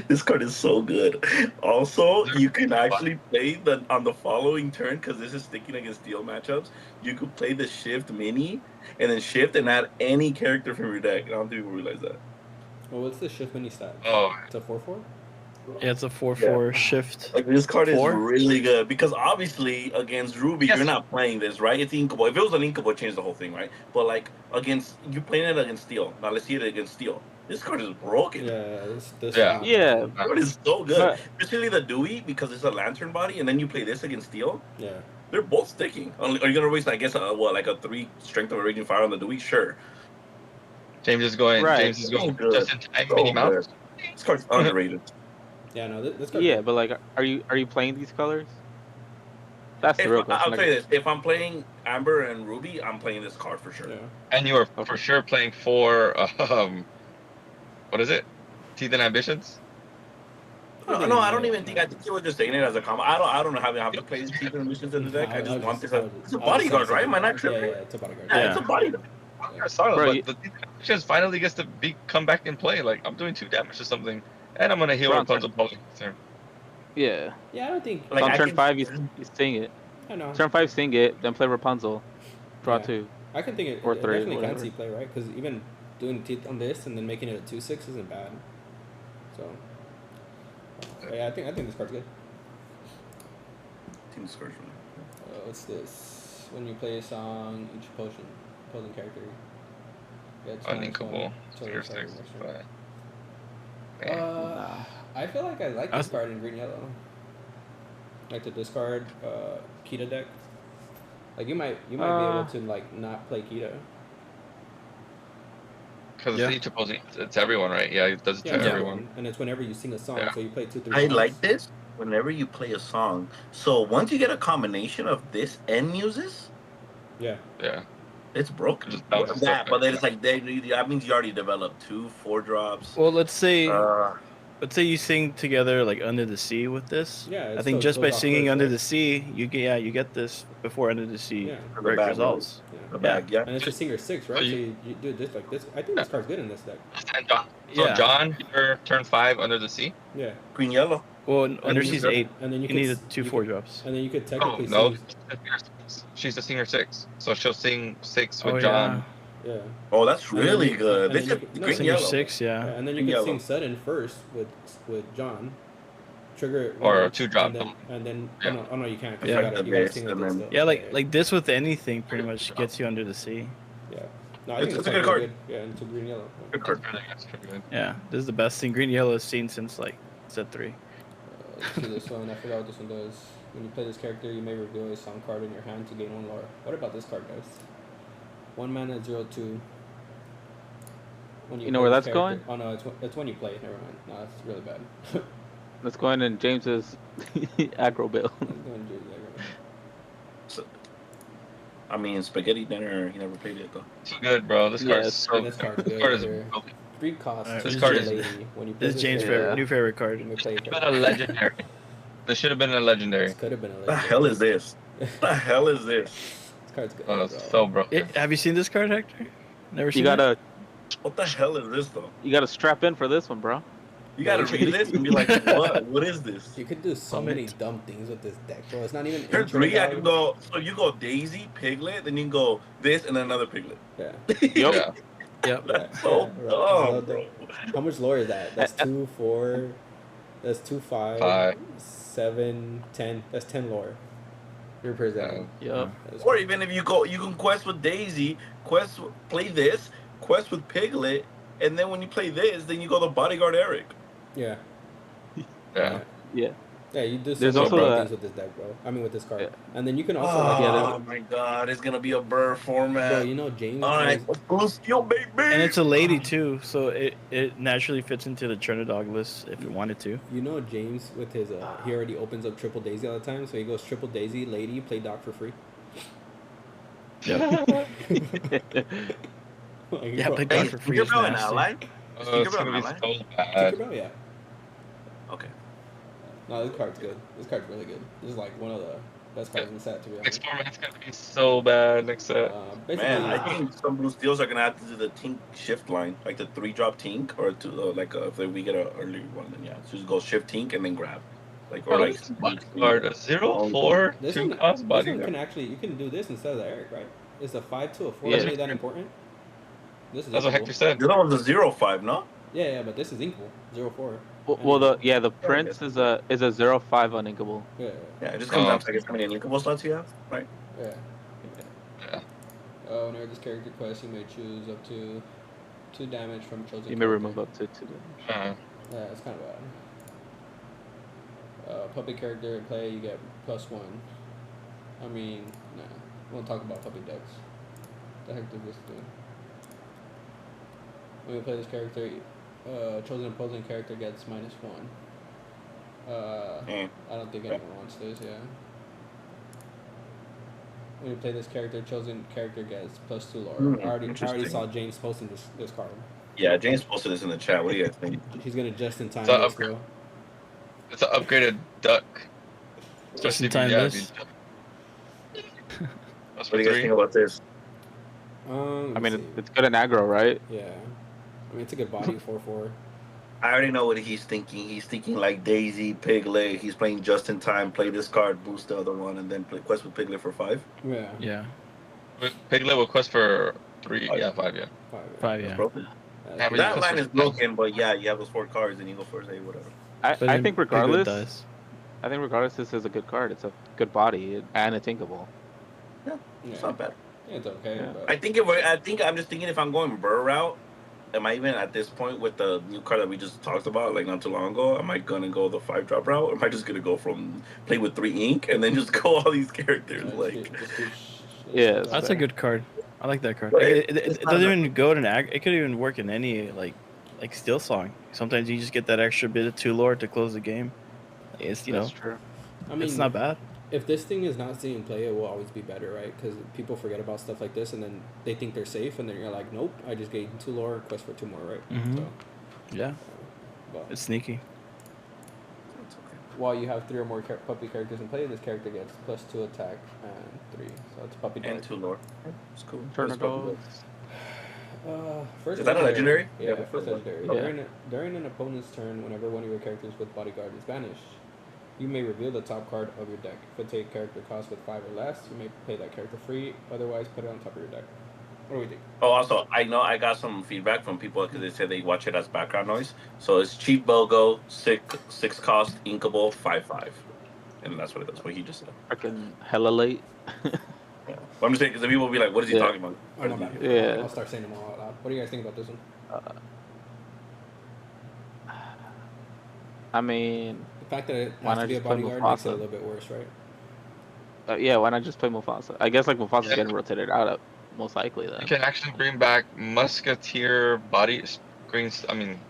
this card is so good. Also, you can actually play on the following turn, because this is sticking against steel matchups. You could play the shift mini and then shift and add any character from your deck. I don't think people realize that. Well, what's the shift mini stat? Oh, It's a 4/4. yeah, it's a 4/4 shift. Like, this card Four? is really good, because obviously against Ruby, Yes. you're not playing this, right? It's inkable. If it was an inkable, it changed the whole thing, right? But like you're playing it against steel. Now let's see it against steel. This card is broken. Yeah, this Yeah. Yeah, This card is so good. But- Especially the Dewey, because it's a lantern body, and then you play this against steel. Yeah. They're both sticking. Are you gonna waste, I guess, like a 3 strength of a raging fire on the Dewey? Sure. James is going. Right. James is going So good. just in time. So Minnie Mouse. good. This card's underrated. Yeah, no, this card. yeah, but like, are you playing these colors? That's the real I'll question. tell you this: if I'm playing Amber and Ruby, I'm playing this card for sure. Yeah. And you are Okay. for sure playing for what is it? Teeth and Ambitions. No, I don't even think. I think he was just saying it as a comment. I don't know how we have to play these Teeth and Missions in the deck. I just want this. It's a bodyguard, right? Am I not Yeah, tripping? yeah, it's a bodyguard. Yeah, Yeah. it's a bodyguard. You're silent, Bro, but you- the Teeth and Ambitions finally gets to come back and play. Like I'm doing 2 damage to something, and I'm gonna heal Bro, Rapunzel probably. Yeah. Yeah, I don't think. Like, On I turn can- 5, you sing it. I know. Turn 5, sing it. Then play Rapunzel. Draw Yeah. 2. I can think it. Or It three, definitely can whatever. see play, right? Because even doing teeth on this and then making it a 2/6 isn't bad. So. But yeah, I think this card's good. Team scores from What's this? When you play a song, each opposing character gets Uninkable. So Tier it's like 6. next turn. Man. I feel like I like I this was- card in green yellow. Like to discard Kita deck. Like you might be able to like not play Kita. Because Yeah. it's each opposing, it's everyone, right? Yeah, it does it to Yeah, everyone. and it's whenever you sing a song. Yeah. So you play 2-3 I songs. like this whenever you play a song. So once you get a combination of this and muses, Yeah. Yeah. it's broken. Just bounces That, stuff but then back. it's like that means you already developed 2 4-drops. Well, let's say you sing together like Under the Sea with this. Yeah. I it think still just by goes off singing first, Under right? the Sea, you get this before Under the Sea Yeah. The great bad results. Yeah. The bag, yeah. And it's a singer 6, right? Oh, So you- you do this like this. I think this card's good in this deck. And John, so Yeah. John, your turn 5 Under the Sea. Yeah. Green yellow. Well, Under you Sea's could- 8. And then You you need could, a 2 you 4-drops. And then you could Oh technically no, sing. she's a singer 6, so she'll sing 6 with Oh, John. Yeah. Oh, that's And then really you- good. and This then is you could- no, green Singer yellow. 6, Yeah, yeah. and then you Green could yellow. sing sudden first with John. Trigger it Or once, 2-drop. and then Yeah. oh no, you can't. 'Cause Yeah. you gotta Effect sing the with bass, this and stuff. Yeah, like this with anything pretty much gets you Under the Sea. Yeah. No, I It's think a this good card's card. good. Yeah, into green yellow. Good card. That's pretty good. Yeah, this is the best thing Green Yellow has seen since like set 3. Let's do this one. I forgot what this one does. When you play this character, you may reveal a song card in your hand to gain 1 lore. What about this card, guys? 1 mana, 0/2. When You know play where this that's character- Oh no, it's when you play it. Never mind. No, that's really bad. Let's go in James's aggro build. I'm going to do that. So, I mean, spaghetti dinner. He never played it though. Too good, bro. This Yeah, card is it's- so this card's good. This good card is here. broken. 3 costs. Alright, this This card is is- lady. When you play This is James' Yeah. favorite, new favorite card. You may play Should have been a legendary. This should have been a legendary. This could have been a What lady. the hell is this? What the hell is this? This card's good. Oh, bro. it's so broken. Have you seen this card, Hector? Never seen You gotta What the hell is this though? strap in for this one, bro. You gotta read this and be like, what? What is this? You could do so Comment. many dumb things with this deck, bro. It's not even. Turn intro 3, I value. can go. So you go Daisy, Piglet, then you can go this and then another Piglet. Yeah. Yep. Yeah. Yep. That's so Yeah, dumb, bro. How much lore is that? That's 2, 4. That's 2, 5, 5. 7, 10. That's 10 lore. You're presenting. Yep. Or even if you can quest with Daisy, play this, quest with Piglet, and then when you play this, then you go to Bodyguard Eric. Yeah. Yeah. Yeah. Yeah, you do There's some also more a- things with this deck, bro. I mean, with this card. Yeah. And then you can also Oh my god, it's gonna be a burr format. bro, you know James All right, plays. blue steel, baby. And it's a lady too, so it naturally fits into the Trinidad list if it wanted to. You know James with his he already opens up triple daisy all the time, so he goes triple daisy, lady, play doc for free. Yep. Like, Yeah, bro, play Hey, doc for free is Tinkerbell an nasty. ally? It's Tinkerbell gonna an be ally? so bad. Tinkerbell, yeah. Okay. No, this card's good. This card's really good. This is like one of the best cards in the set, to be honest. Next format's gonna be so bad. Next set. Basically, Man, I think some blue steels are gonna have to do the Tink shift line, like the 3-drop Tink, or to if we get an early one, then yeah, so just go shift Tink and then grab, like or Bro, like this is bodyguard, a 0/4 this 2 one, cost this one bodyguard. can actually, you can do this instead of the Eric, right? Is the 5 to a 4 Yeah. really that important? This is That's what inkable. Hector said. The other one's a 0/5, no? Yeah, but this is inkable. 0/4. Well, the Prince is a 0/5 uninkable. Yeah, Yeah, it just comes down to I guess how many linkable slots you have, right? yeah. Yeah. Whenever this character quests, you may choose up to 2 damage from chosen You may character. remove up to 2 damage. Yeah, it's kind of bad. Puppy character in play, you get +1. I mean, nah. We won't talk about puppy decks. The heck did this do? When you play this character, chosen opposing character gets -1. I don't think anyone wants this, yeah. When you play this character, chosen character gets +2 lore. I already Interesting. saw James posting this card. Yeah, James posted this in the chat. What do you guys think? He's gonna just in time So this, bro. It's an upgraded duck. Just in if time you- yeah, this. if you- That's What do you guys think about this? I mean, it's good in aggro, right? yeah. I mean, it's a good body 4/4. I already know what he's thinking. He's thinking like Daisy, Piglet. He's playing just in time. Play this card, boost the other one, and then play quest with Piglet for 5. Yeah. Yeah, Piglet will quest for 3, Oh, yeah, yeah. 5, yeah. 5. That's Yeah. broken. Yeah, but That you line quest is for- broken, but yeah, you have those 4 cards, and you go first, whatever. I But think Piglet regardless, does. this is a good card. It's a good body and it's inkable. Yeah. It's not bad. It's okay. Yeah. But I think I'm just thinking if I'm going Burr route, am I even at this point with the new card that we just talked about like not too long ago? Am I gonna go the 5-drop route, or am I just gonna go from play with 3 ink and then just go all these characters like? Yeah, That's a good card. I like that card. But Like, it it's not doesn't enough. even go in an ag. It could even work in any like Steel Song. Sometimes you just get that extra bit of 2 lore to close the game. It's That's true. I mean, it's not bad. if this thing is not seeing play, it will always be better, right? Because people forget about stuff like this, and then they think they're safe, and then you're like, nope, I just gained 2 lore, quest for 2 more, right? Mhm. So, Yeah, but it's sneaky. It's okay. while you have 3 or more puppy characters in play, this character gets +2 attack and 3. So it's puppy And dog. 2 lore. It's cool. Turn It's it probably off. First Is that a legendary? Yeah, Yeah, first first legendary. Yeah. During an opponent's turn, whenever one of your characters with bodyguard is banished, you may reveal the top card of your deck. If a character costs with 5 or less, you may play that character free. Otherwise, put it on top of your deck. What do we think? Oh, also, I know I got some feedback from people because they said they watch it as background noise. So it's cheap BOGO, 6 cost, inkable, 5/5, and that's what it is. What he just said. Freaking hella late. Yeah. But I'm just saying because the people will be like, "What is he Yeah. talking about?" Oh, my bad. Yeah. I'll start saying them all out loud. What do you guys think about this one? I mean, The fact that it Why has not to be a just play bodyguard makes it a Mufasa? little bit worse, right? yeah, why not just play Mufasa? I guess like Mufasa's Yeah. getting rotated out most likely then. You can actually bring back Musketeer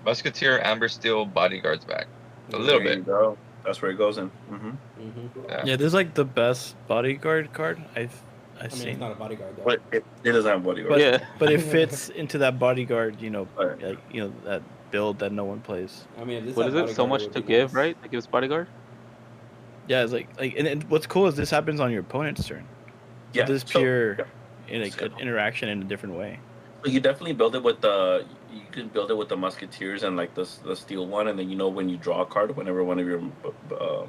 Musketeer Amber Steel bodyguards back. A little There you bit. go. That's where it goes in. Mm-hmm. Mm-hmm. Yeah. Yeah, this is like the best bodyguard card I've I mean, seen. it's not a bodyguard, though. But it doesn't have bodyguard. But Yeah. but it fits into that bodyguard, Right. like that build that no one plays. I mean, if this What had is it? So bodyguard, much would to be give, nice. right? That gives bodyguard? Yeah, it's like and what's cool is this happens on your opponent's turn. Yeah. This is so- pure yeah. an interaction in a different way. So you definitely build it with the. You can build it with the Musketeers and like the steel one, and then when you draw a card, whenever one of your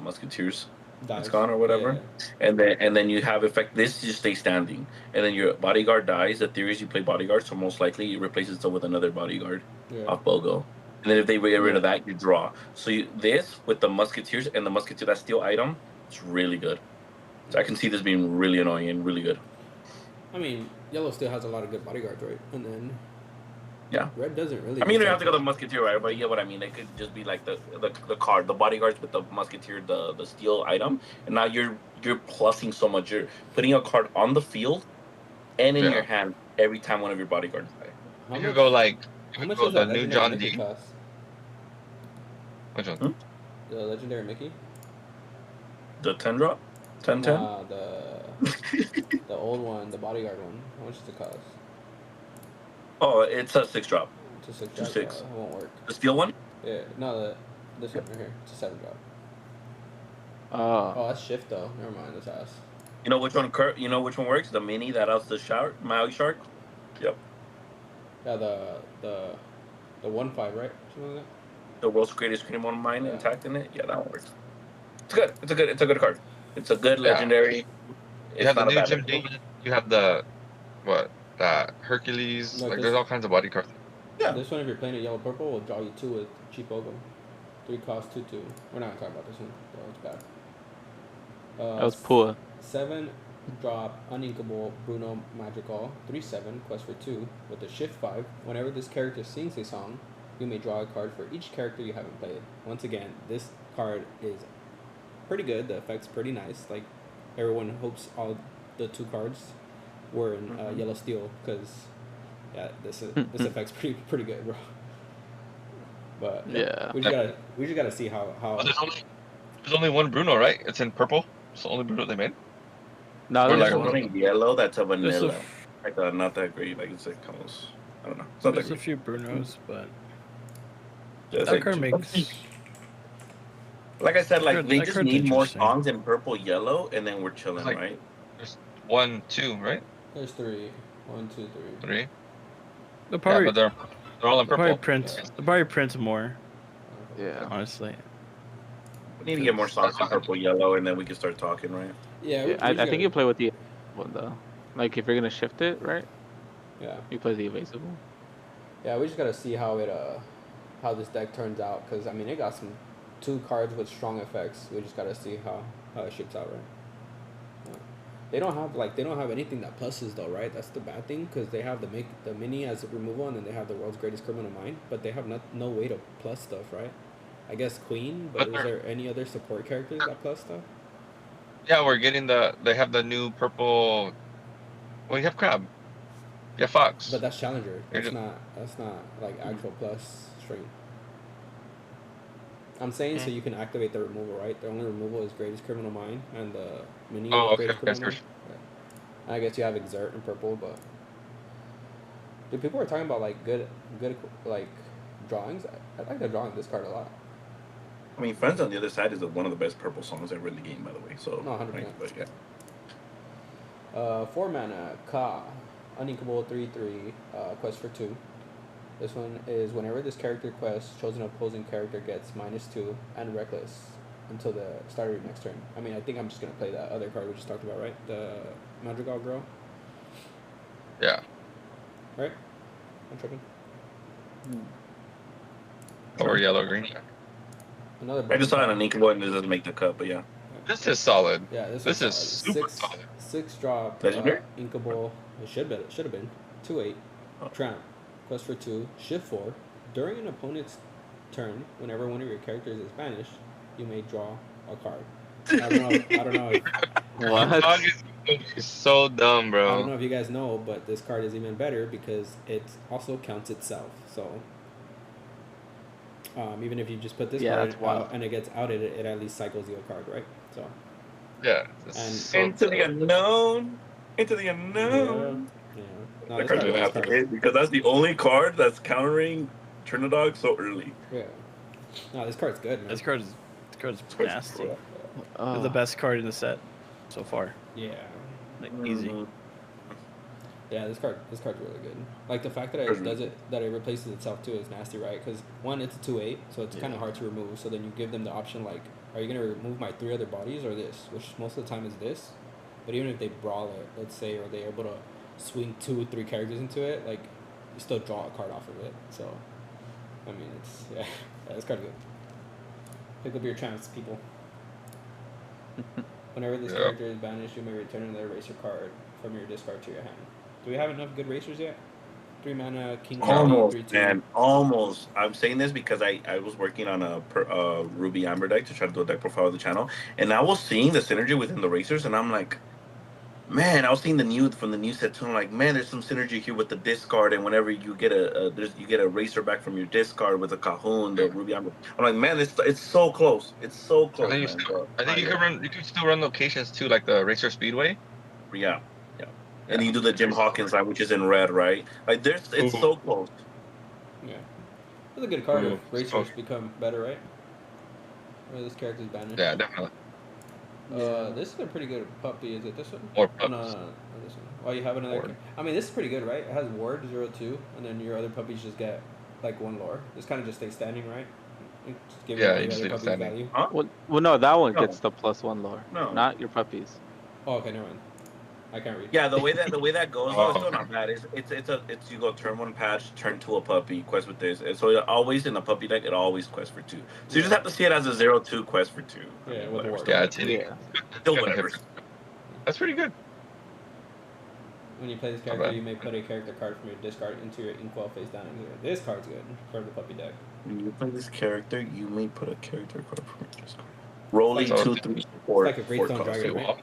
Musketeers Dies. is gone or whatever, Yeah. and then you have effect. This just stays standing, and then your bodyguard dies. The theory is you play bodyguard, so most likely it replaces it with another bodyguard Yeah. off BOGO. And then if they get rid of that, you draw. So this with the Musketeers and the Musketeer that steel item, it's really good. So I can see this being really annoying and really good. I mean, yellow still has a lot of good bodyguards, right? And then Yeah. Red doesn't really. I mean, you just have to go like- the Musketeer, right? But you get what I mean. It could just be like the card, the bodyguards with the Musketeer, the steel item, and now you're plussing so much. You're putting a card on the field and in your Yeah. hand every time one of your bodyguards die. How You much? could go like How you much could go does the that new legendary John Mickey D. cost? Which one? Hmm? The legendary Mickey? The 10 drop, 10. Nah, the old one, the bodyguard one. How much does it cost? Oh, it's a 6 drop. It's a 6 Two drop. six. It won't work. The steel one. Yeah, no, this one right here. It's a 7 drop. Oh, Oh, that's shift though. Never mind, this ass. You know which one? You know which one works? The mini that has the shark, Maui shark. Yep. Yeah, the 1-5, right? Something like The world's greatest criminal mine Yeah. intact in it. Yeah, that one works. It's good. It's a good card. It's a good Yeah. legendary. You have the not a new bad Jim legendary. D. You have the Hercules. Like Like this- there's all kinds of body cards. Yeah. that. This one, if you're playing it yellow purple, will draw you 2 with cheap Ogo. 3 cost 2/2. We're not talking about this one. That was bad. that was poor. 7 drop uninkable Bruno Magical 3/7 quest for 2 with a shift 5. Whenever this character sings a song, you may draw a card for each character you haven't played. Once again, this card is pretty good. The effect's pretty nice. Like everyone hopes all the 2 cards were in yellow steel because yeah, this effect's pretty good, bro. But Yeah. we just gotta see how Oh, there's only one Bruno, right? It's in purple. It's the only Bruno they made. No, Or there's like There's one- one in yellow that's a There's vanilla. a, Like not that great. Like it's like almost. I don't know. It's not that there's a great. few Brunos, but Yeah, it's that like card two- makes. Like I said, like That they card's just need more interesting. songs in purple, yellow, and then we're chilling, Like- right? There's 1, 2, right? there's 3. 1, 2, 3. 3. They'll Yeah, probably, but they're all in they'll probably purple. print. They'll probably print more. Yeah. Honestly, We need to get more songs in purple, yellow, and then we can start talking, right? Yeah, Yeah, I think you play with the one though. Like if you're gonna shift it, right? Yeah, You play the evasible. yeah. We just gotta see how this deck turns out because I mean it got some 2 cards with strong effects. We just gotta see how it shapes out, right? Yeah. They don't have anything that pluses though, right? That's the bad thing because they have the mini as a removal and then they have the world's greatest criminal mind, but they have no way to plus stuff, right? I guess Queen, but But is there any other support characters that plus stuff? Yeah, we're getting they have the new purple. Well, you have Crab. You have Fox. But that's Challenger. You're That's just- not like actual plus string. I'm saying so you can activate the removal, right? The only removal is Greatest Criminal Mind and the mini Oh, with okay, Greatest Criminal yes, Mind. Yeah. I guess you have Exert in purple, but dude, people are talking about like good like drawings. I like the drawing of this card a lot. I mean, Friends on the Other Side is one of the best purple songs ever in the game, by the way. So, No, 100%. but yeah. 4 mana, Ka, uninkable 3/3, quest for 2. This one is whenever this character quests, chosen opposing character gets -2 and reckless until the start of your next turn. I mean, I think I'm just gonna play that other card we just talked about, right? The Madrigal Girl, Yeah. right? I'm tripping. Or yellow green. Another. I just saw an Uninkable and it doesn't make the cut, but yeah. This is solid. Yeah, this This is is solid. super Six- solid. 6 drop. Legendary? Inkable. It should have been 2/8. Oh. Tramp. Quest for 2. Shift 4. During an opponent's turn, whenever one of your characters is banished, you may draw a card. I don't know. If, What? Dog is so dumb, I bro. don't know if you guys know, but this card is even better because it also counts itself. So, even if you just put this Yeah, card that's wild. out and it gets outed, it at least cycles you a card, right? So, Yeah. it's And- so Into the dumb. unknown. Into the unknown. yeah. No, That this card's card- gonna have this to card- hit because that's the only card that's countering Trinidad so early. Yeah. No, this card's good, man. this card's nasty. Oh. It's the best card in the set so far. Yeah. Like easy. Mhm. Yeah, this card's really good. Like the fact that it replaces itself too is nasty, right? Because one, it's a 2/8, so it's kind of hard to remove. So then you give them the option like, are you gonna remove my 3 other bodies or this? Which most of the time is this. But even if they brawl it, let's say, or they're able to swing 2 or 3 characters into it, like you still draw a card off of it. So, I mean, it's yeah, this card's good. Pick up your champs, people. Whenever this Yeah. character is banished, you may return another eraser card from your discard to your hand. Do we have enough good racers yet? 3 mana, king Almost, 3/2. man, almost. I'm saying this because I was working on a Ruby Amber deck to try to do a deck profile of the channel, and I was seeing the synergy within the racers, and I'm like, man, I was seeing the new from the new set too. I'm like, man, there's some synergy here with the discard, and whenever you get you get a racer back from your discard with a Cajon, the Ruby Amber. I'm like, man, it's so close. It's so I close, think man. I think you could still run locations too, like the Racer Speedway. Yeah, yeah. Yeah. And you do the Jim Hawkins line, which is in red, right? Like, it's Ooh. so close. Yeah. That's a good card Ooh, if racers become better, right? Or this character's banished. Yeah, definitely. This is a pretty good puppy. Is it this one? More Oh, pups. no, this one. Oh, you have another. Ward. I mean, this is pretty good, right? It has ward 0/2, and then your other puppies just get like 1 lore. This kind of just stays standing, right? Just give Yeah, your you just other leave it puppies standing. value. Huh? Well, no, that one No. gets the +1 lore. No. Not your puppies. Oh, okay, never mind. I can't read. Yeah, the way that goes, Oh, it's still not bad. It's you go turn 1 patch, turn 2 a puppy, quest with this, and so it always in a puppy deck, it always quest for 2. So you just have to see it as a 0/2 quest for 2. Yeah, with whatever. war. Still, Yeah, it's hitting. Yeah. still whatever. That's pretty good. When you play this character, you may put a character card from your discard into your inkwell face down in here. This card's good for the puppy deck. When you play this character, you may put a character card from your discard. Rolling Like- 2, 3, 4. It's like a Greystone cost. Dragon, right?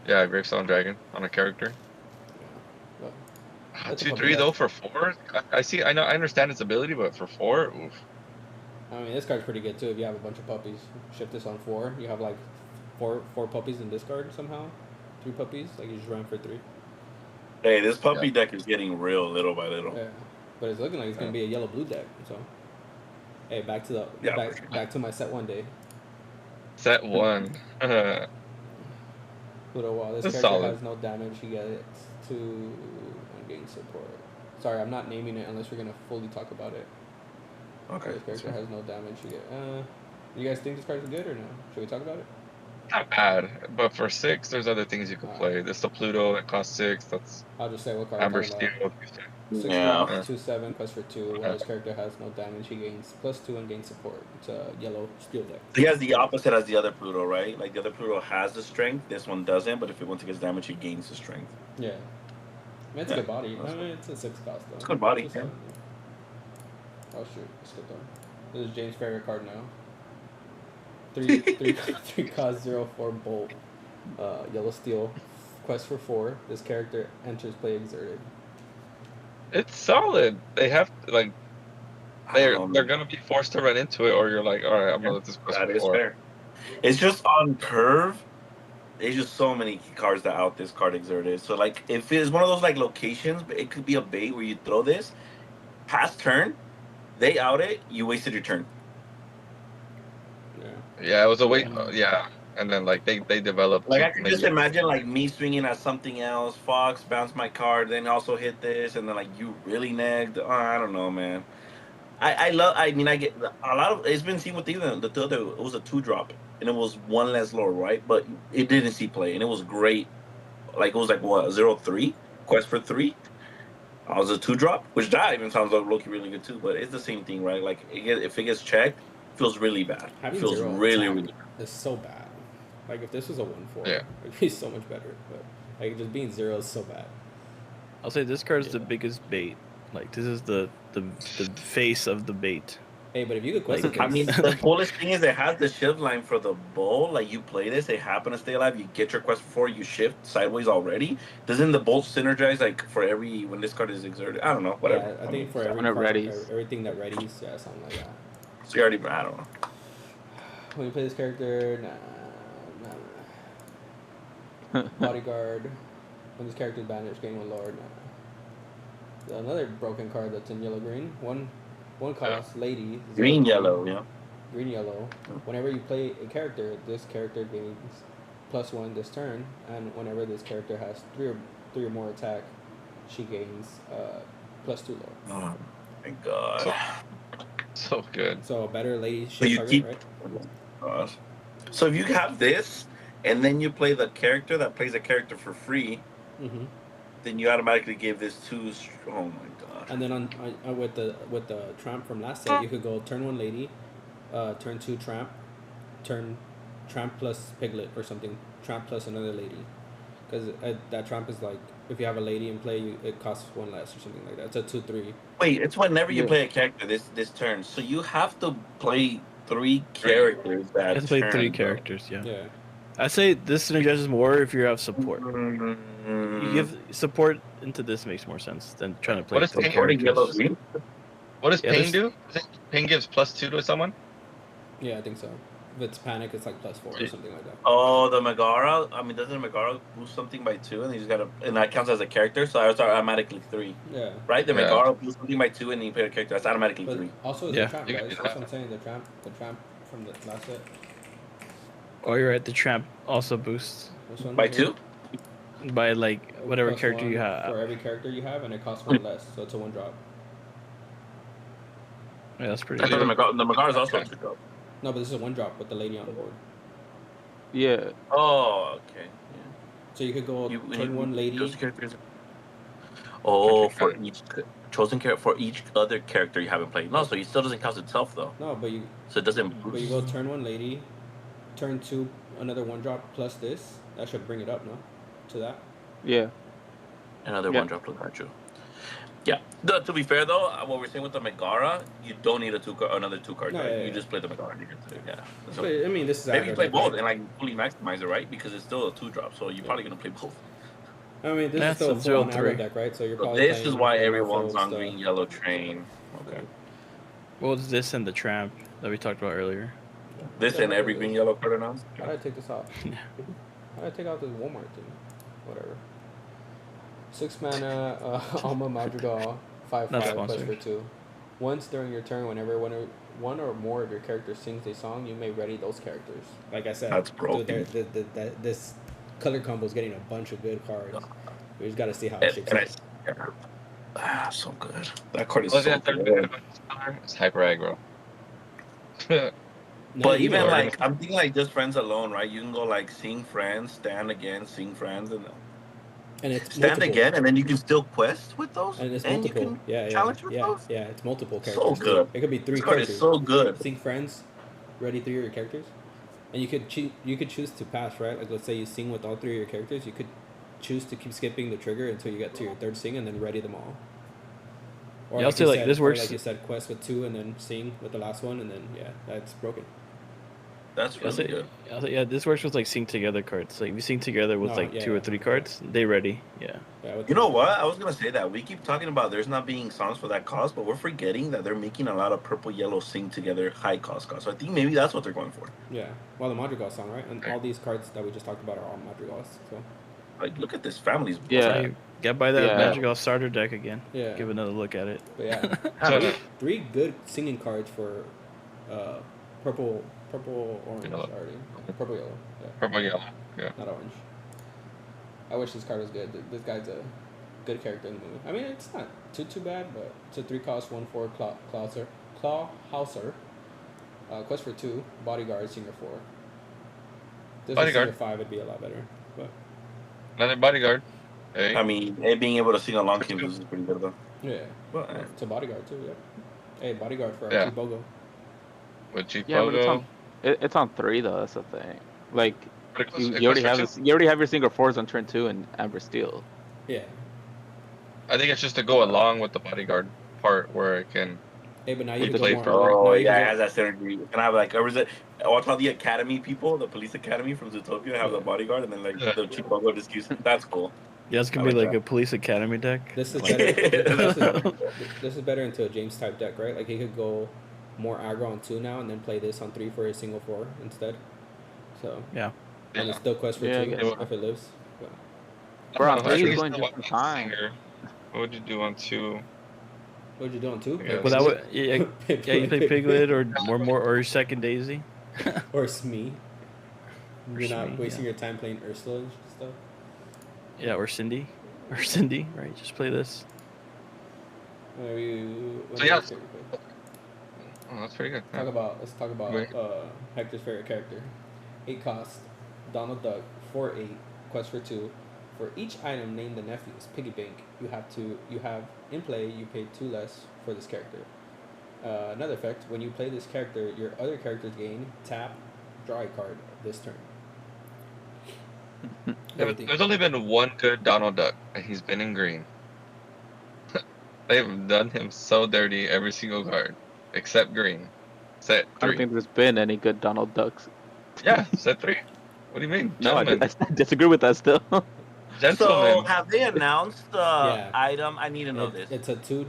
Yeah, Gravestone Dragon on a character. Well, That's a 2/3 puppy though deck. for 4. I see. I know. I understand its ability, but for 4, oof. I mean, this card's pretty good too. If you have a bunch of puppies, shift this on 4. You have like four puppies in discard somehow. 3 puppies, like you just run for 3. Hey, this puppy deck is getting real little by little. Yeah, but it's looking like it's gonna be a yellow blue deck. So, hey, back to the Yeah, for sure. back to my set one day. Set 1. Little while. This That's character solid. has no damage. He gets 2 and gain support. Sorry, I'm not naming it unless we're gonna fully talk about it. Okay. This character has no damage. You get. You guys think this card's good or no? Should we talk about it? Not bad, but for 6, there's other things you could play. There's the Pluto that costs 6. That's I'll just say what card. Amber I'm talking Steel. about. 6 Yeah. drop, 2/7, quest for 2. While this character has no damage, he gains +2 and gains support. It's a yellow steel deck. He has the opposite as the other Pluto, right? Like the other Pluto has the strength, this one doesn't, but if it once it gets damage, it gains the strength. Yeah. I mean, it's a Yeah, good body. that's I mean, it's a 6 cost though. It's a good body, It's yeah. a 7. Oh shoot, skip them. This is James' favorite card now. 3 cost 0/4 bolt. Yellow steel. Quest for 4. This character enters play exerted. It's solid. They have like they're Um, gonna be forced to run into it, or you're like, all right, I'm gonna let this quest That for is 4. fair. It's just on curve. There's just so many cards that out this card exerted. So like, if it's one of those like locations, but it could be a bait where you throw this past turn, they out it, you wasted your turn. Yeah. Yeah, it was a wait. Yeah, and then like they developed. Like I to can make just it- imagine like me swinging at something else, Fox bounce my card, then also hit this, and then like you really negged. I don't know, man. I love. I mean, I get a lot of. It's been seen with even the other. It was a 2-drop, and it was 1 less lore, right? But it didn't see play, and it was great. Like it was like what 0/3 quest for 3. I was a 2-drop, which that even sounds like looking really good too. But it's the same thing, right? Like if it gets checked, it feels really bad. It Having feels 0 really, attack really. is so bad. Like if this was a 1/4, Yeah. it'd be so much better. But like just being 0 is so bad. I'll say this card's the Yeah. biggest bait. Like this is the face of the bait. Hey, but if you could quest Like, it, I mean, the coolest thing is it has the shift line for the bowl. Like you play this, they happen to stay alive. You get your quest before you shift sideways already. Doesn't the bolt synergize like for every when this card is exerted? I don't know. Whatever. yeah, I think for every When it card, readies. everything that readies, yeah, something like that. So you already. I don't know. When you play this character, nah. Bodyguard. When this character is banished, gain 1 lore, nah. Another broken card that's in yellow green. One cost, lady. Green 0/3. yellow. Yeah. Green yellow. Whenever you play a character, this character gains +1 this turn, and whenever this character has three or more attack, she gains +2 lore. Oh my god. So good. So a better lady So shit you target, keep. right? So if you have this, and then you play the character that plays a character for free, Mm-hmm. then you automatically give this 2. Oh my god. And then on with the tramp from last set, you could go turn 1 lady, turn 2 tramp, turn tramp plus piglet or something, tramp plus another lady, because that tramp is like if you have a lady in play, it costs 1 less or something like that. It's a 2/3. Wait, it's whenever you Yeah. play a character this turn. So you have to play 3 characters You that have to play 3 turn. characters. Yeah. Yeah. I say this synergizes more if you have support. You Mm, give support into this makes more sense than trying to play What is 3 Ping? supporting yellow characters. green. What does Yeah, Ping this- do? Is it Ping gives +2 to someone? Yeah, I think so. If it's panic, it's like +4 or something like that. Oh, the Megara. I mean, doesn't Megara boost something by 2, and he's got a, and that counts as a character, so it's automatically 3, Yeah. right? The Yeah. Megara boosts something by 2, and then you play a character. That's automatically But 3. also Yeah. the tramp, You can guys. do That's that. what I'm saying. The tramp from the last set. Oh, you're right. The tramp also boosts This one By here, 2. by like whatever plus character you 1 have. for every character you have, and it costs 1 less, so it's a 1 drop. Yeah, that's pretty I thought good. the Megara is also a Okay. 2 drop. No, but this is a 1 drop with the lady on board. Yeah. Oh, okay. So you could go You, turn 1 lady. Those characters. Oh, for Okay. each chosen character for each other character you haven't played. No, so it still doesn't count itself though. No, but you So it doesn't but boost. you go turn 1 lady, turn 2 another 1 drop plus this. That should bring it up, no? To that. Yeah. Another Yeah. 1 drop plus that. Yeah. To be fair though, what we're saying with the Megara, you don't need another 2 card. No, right? yeah, You yeah. just play the Megara. And you get to, yeah. So But I mean, this is maybe you aggro play deck, both right? and like fully maximize it, right? Because it's still a 2 drop, so you're probably gonna play both. I mean, this That's is still a full on 0-3. aggro deck, right? So you're So probably this is playing why the everyone's Morpho on stuff. green yellow train. Okay. What was this and the tramp that we talked about earlier? This and every green yellow card now. How did I take this off? How did I take out this Walmart thing? Whatever. 6 mana, Alma Madrigal, 5/5, Not quest sponsored. for 2. Once during your turn, whenever one or more of your characters sings a song, you may ready those characters. Like I said, That's dude, broken. this color combo is getting a bunch of good cards. We just got to see how it And, shakes and out. so good. That card is What's so that third good. about this color? It's hyper aggro. But even or- like I'm thinking like just friends alone, right? You can go like sing friends, stand again, sing friends, and And it's stand multiple. again, and then you can still quest with those, And it's you multiple. can Yeah, challenge with yeah, those. yeah. It's multiple So characters. good. It could be 3 This card characters. is so good. Sync friends, ready 3 of your characters, and you could choose to pass, right? Like let's say you sing with all 3 of your characters, you could choose to keep skipping the trigger until you get to your 3rd sing and then ready them all. Or Yeah, I'll say, you like, said, this or works- like you said, quest with 2 and then sing with the last one, and then yeah, that's broken. That's I'll really say, good. I'll say, yeah, this works with like sync together cards. Like if you sync together with No, like yeah, 2 or yeah. 3 cards, they ready. Yeah. Yeah, with You know what? I was gonna say that we keep talking about there's not being songs for that cost, but we're forgetting that they're making a lot of purple yellow sing together high cost cards. So I think maybe that's what they're going for. Yeah, well, the Madrigal song, right? And all these cards that we just talked about are all Madrigals. So Like, look at this family's. Yeah. So you gotta buy that Yeah. Magical starter deck again. yeah, Give another look at it. but yeah, So, 3 good singing cards for purple orange Yellow. already. Purple yellow. Yeah. purple yellow. Yeah. Not orange. I wish this card was good. This guy's a good character in the movie. I mean, it's not too bad, but it's a 3 cost 1/4 Clawhauser. Quest for 2, Bodyguard, Senior 4. If this was Bodyguard. Senior 5, it'd be a lot better. But Another bodyguard. Hey. I mean, being able to sing along teams is pretty good though. yeah, But it's a Bodyguard too. Yeah. Hey, Bodyguard for Yeah. RT Bogo. With Cheap Yeah, but Pogo. it's on 3 though. That's the thing. Like But it goes- you, it you already goes have for this, you already have your single 4s on turn 2 and Amber Steel. Yeah. I think it's just to go along with the bodyguard part where it can. Hey, but now You you can play go for- more. oh now you yeah, it can has that synergy. And I have like, or is it? Watch all the academy people, the police academy from Zootopia have the bodyguard, and then like Yeah. the cheap logo just keeps. That's cool. Yeah, it's gonna I be like like that. a police academy deck. This is Like- better. This is better into a James type deck, right? Like he could go more aggro on 2 now, and then play this on 3 for a single 4 instead. So Yeah. and Yeah. it's still quest for Yeah, I 2 guess. if it lives. But Bro, I I'm think he's it's going still just in time. singer. What would you do on 2? what'd you do on 2? Yeah. Well, that would yeah, yeah, you play Piglet or your second Daisy. or Smee. Or You're not Smee, wasting yeah. your time playing Ursula and stuff. Yeah, or Cindy. Or Cindy, right? Just play this. So, yeah. Oh, that's pretty good. Let's talk about Right. Hector's favorite character. 8 cost, Donald Duck, 4/8, quest for 2. For each item named the nephews, piggy bank, you have in play, you pay 2 less for this character. Another effect, when you play this character, your other characters gain tap, draw a card this turn. Everything. There's only been one good Donald Duck, and he's been in green. They've done him so dirty every single card, except green. Set I don't 3. think there's been any good Donald Ducks. Yeah, set 3. What do you mean? No, I Gentlemen. disagree with that still. So Gentlemen. have they announced the Yeah. item? I need to know this. It's a two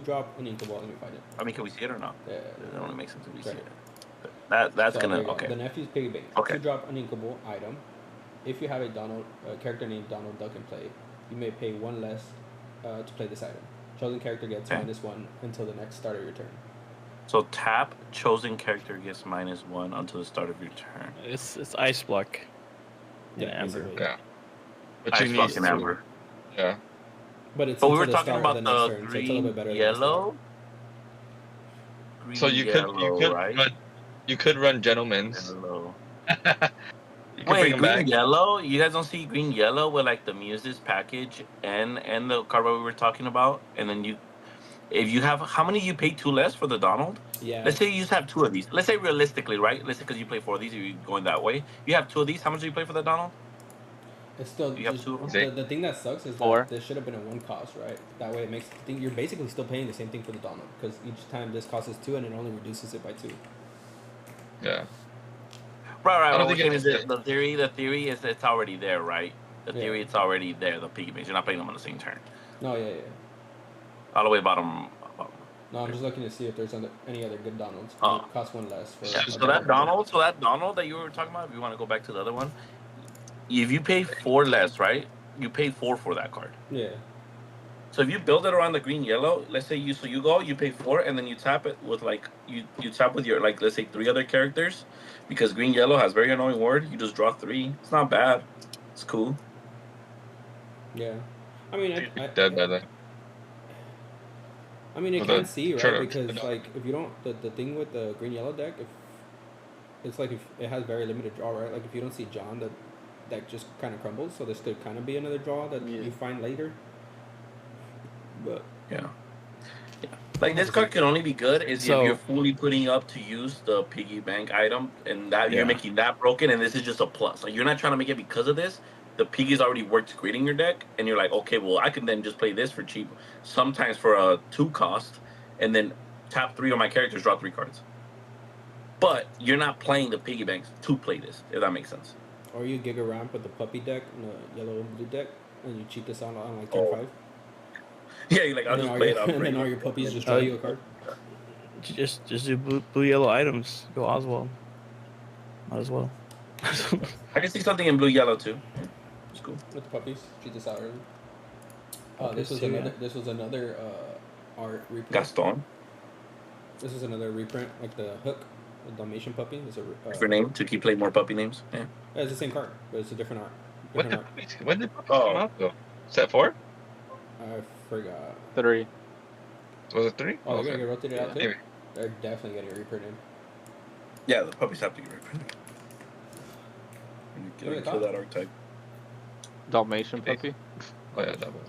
drop uninkable. Let me find it. I mean, can we see it or not? Yeah. It only makes sense if we see Right. it. That's So gonna here you go. okay. The nephew's piggy bank. Okay. 2 drop uninkable item. If you have a character named Donald Duck in play, you may pay 1 less to play this item. Chosen character gets Okay. -1 until the next start of your turn. So tap chosen character gets -1 until the start of your turn. It's ice block. Yeah, Amber. basically. Yeah. But I you need fucking to. Amber. Yeah. But it's But we until were the talking start about of the next the turn, so it's a little bit better green than the start. yellow. Green So you yellow, could right? run gentlemen's. Yellow. You can Wait, bring them green back. yellow? You guys don't see green yellow with like the Muses package and the card we were talking about, and then if you have how many you pay 2 less for the Donald? Yeah. Let's say you just have 2 of these. Let's say realistically, right? Let's say because you play 4 of these, if you're going that way. You have 2 of these. How much do you play for the Donald? It's still You have just, 2 of them? the thing that sucks is 4. that this should have been a 1 cost, right? That way it makes you're basically still paying the same thing for the Donald because each time this costs 2 and it only reduces it by 2. Yeah. Right. I don't What think we're saying it's- is that the theory is it's already there, right? The Yeah. theory it's already there. The piggy banks. You're not playing them on the same turn. No, yeah. All the way bottom. No, I'm just looking to see if there's any other good Donalds. Oh. It costs 1 less. For Yeah, a so that Donald that you were talking about, if you want to go back to the other one, if you pay 4 less, right? You pay 4 for that card. Yeah. So if you build it around the green yellow, let's say you pay 4 and then you tap it with like you tap with your like let's say 3 other characters, because green yellow has very annoying word. You just draw 3. It's not bad. It's cool. Yeah. I mean, You'd be dead by then. I mean, it With can a see, right? turtle. Because like, if you don't, the thing with the green yellow deck, if it's like if it has very limited draw, right? Like if you don't see John, the deck just kind of crumbles. So there still kind of be another draw that Yeah. you find later. But Yeah. Like this card can only be good is So- if you're fully putting up to use the piggy bank item, and that Yeah. you're making that broken, and this is just a plus. Like you're not trying to make it because of this. The piggy's already worked great in your deck, and you're like, okay, well, I can then just play this for cheap, sometimes for a 2 cost, and then tap 3 of my characters, draw 3 cards. But you're not playing the piggy banks to play this, if that makes sense. or you gig around with the puppy deck and the yellow and blue deck, and you cheat this out on like turn Oh. 5. Yeah, you're like, I'll And just then play it out. and then all your puppies just draw you a card. Just do blue yellow items. Go Oswald. Might as well. I can see something in blue yellow too. It's cool. With the puppies, cheat this out early. This Puppies was too, another. yeah. This was another art reprint. Gaston, This is another reprint, like the Hook, the Dalmatian puppy. It's a different name to keep playing more puppy names. Yeah. it's the same card, but it's a different art. When Different did art. when did puppies Oh. come out though? Set 4? I forgot. 3. Was it 3? Oh, they're gonna get rotated out too. Maybe. They're definitely getting reprinted. Yeah, the puppies have to get reprinted. Look at Kill that. that archetype. Dalmatian puppy. Oh yeah, that one.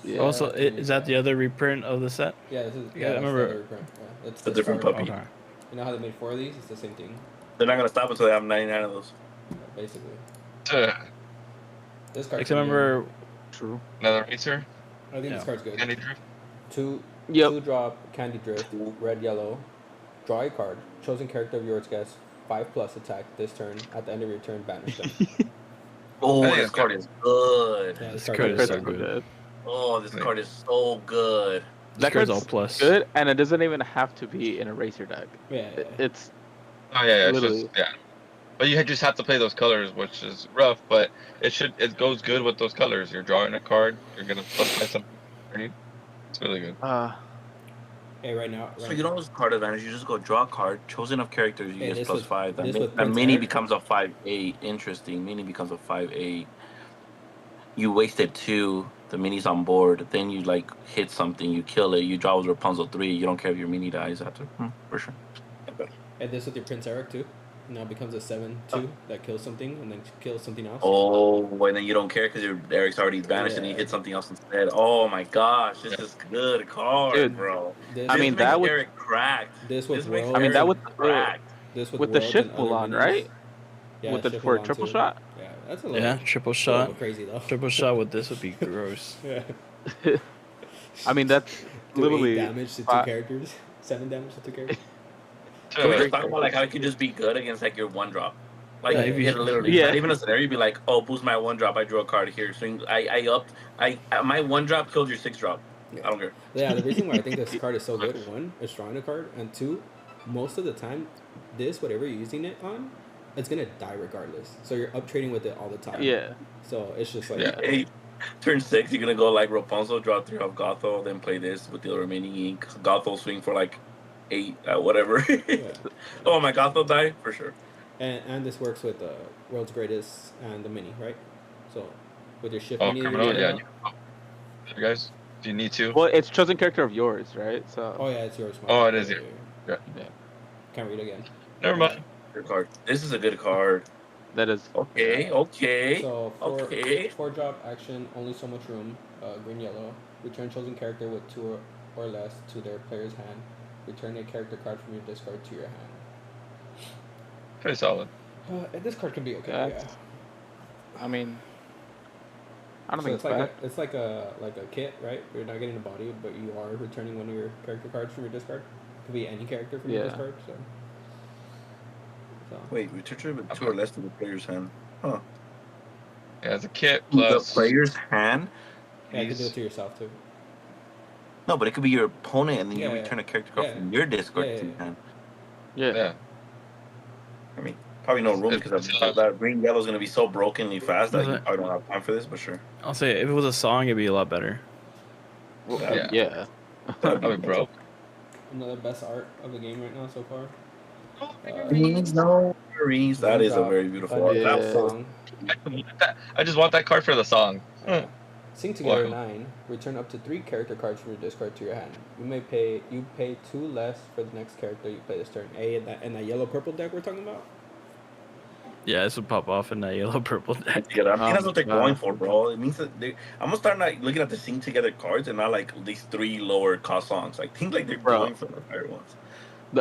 Yeah. Also, is that the other reprint of the set? Yeah, this is. Yeah, I that's remember- the other reprint. Yeah, that's A this different card. puppy. Okay. You know how they made 4 of these? It's the same thing, They're not gonna stop until they have 99 of those. basically. Uh, This card. Like, I remember. True. Another racer. I think Yeah. this card's good. Candy drift. 2 Yep. drop Candy Drift, red yellow. Draw a card. Chosen character of yours gets 5+ attack this turn. At the end of your turn, banish them. Oh, I think this it's card is good. Yeah, This card card is is so so good. Oh, this card is so good. This card's all plus. Good, and it doesn't even have to be in a racer deck. Yeah, yeah. It's Oh yeah, it's Literally. just yeah. But you just have to play those colors, which is rough. But it goes good with those colors. You're drawing a card. You're gonna plus play something. It's really good. Hey, right now. So you don't lose card advantage. You just go draw a card. Chosen of characters, you Hey, get this plus was- 5. this That was that Prince mini Eric. becomes a 5/8. Interesting. Mini becomes a 5/8. You wasted 2. The mini's on board. Then you like hit something. You kill it. You draw with Rapunzel 3. You don't care if your mini dies after. For sure. And this with your Prince Eric too. Now it becomes a 7/2 that kills something and then kills something else. Oh, and then you don't care because your Eric's already vanished and he Yeah. hit something else instead. Oh my gosh, this is good card, Dude, bro. This, I mean, This that makes would- Eric cracked. this with This makes Will. I mean, that Eric would- cracked. This With the worlds shift and pull other on, minis. right? Yeah, With the shift for a pull on triple too. shot. Yeah, that's a little. Yeah, triple a shot. little crazy though. Triple shot with this would be gross. Yeah. I mean, that's Do 8 literally damage to 2 five- characters. 7 damage to 2 characters. Can we just Dude, talk about like how it could just be good against like your one drop? Like Yeah, it yeah. literally, Yeah. not even a scenario. You'd be like, oh, boost my one drop. I drew a card here. Swing. I upped. My one drop killed your 6 drop. Yeah. I don't care. Yeah, the reason why I think this card is so good, one, it's drawing a card, and two, most of the time, this, whatever you're using it on, it's gonna die regardless. So you're up trading with it all the time. Yeah. So it's just like, Yeah. Hey, turn 6, you're gonna go like Rapunzel, draw 3 off Gotho, then play this with the remaining ink. Gotho swing for like 8, whatever. yeah. Oh, my Gotho die for sure. And this works with World's Greatest and the mini, right? So with your shift Oh, mini, criminal, you're yeah. getting out- You guys, do you need to? Well, it's chosen character of yours, right? So. Oh yeah, it's yours. Oh, it is yours. Yeah. Can't read again. Never mind. Good card. This is a good card. That is. Okay. So Okay. 4 drop action, only so much room. Green yellow. Return chosen character with 2 or less to their player's hand. Return a character card from your discard to your hand. Pretty solid. This card can be okay. That's- Yeah. I mean. I don't So think it's it's bad. it's like a kit, right? You're not getting a body, but you are returning one of your character cards from your discard. It could be any character from your Yeah. discard. So. Wait, return with 2 or less to the player's hand. Huh. Yeah, it's a kit plus. The player's hand? Yeah, you can do He's- it to yourself too. No, but it could be your opponent, and then Yeah, you yeah. return a character card Yeah. from your discard Yeah, to yeah, your hand. Yeah. Yeah. I mean, probably no room because that green yellow is going to be so brokenly fast that you Okay. probably don't have time for this, but sure. I'll say if it was a song, it'd be a lot better. Well, Yeah. yeah. I mean, bro. Another best art of the game right now so far. No worries. That is a very beautiful art. Yeah. That was song. I just want that card for the song. Sing together Welcome. 9. Return up to 3 character cards from your discard to your hand. You pay 2 less for the next character you play this turn. In that yellow purple deck we're talking about. Yeah, this would pop off in that yellow purple deck. Yeah, I think that's what they're wow. going for, bro. It means that I'm gonna start like looking at the sing together cards and not like these 3 lower cost songs. I think like they're Bro. going for the higher ones.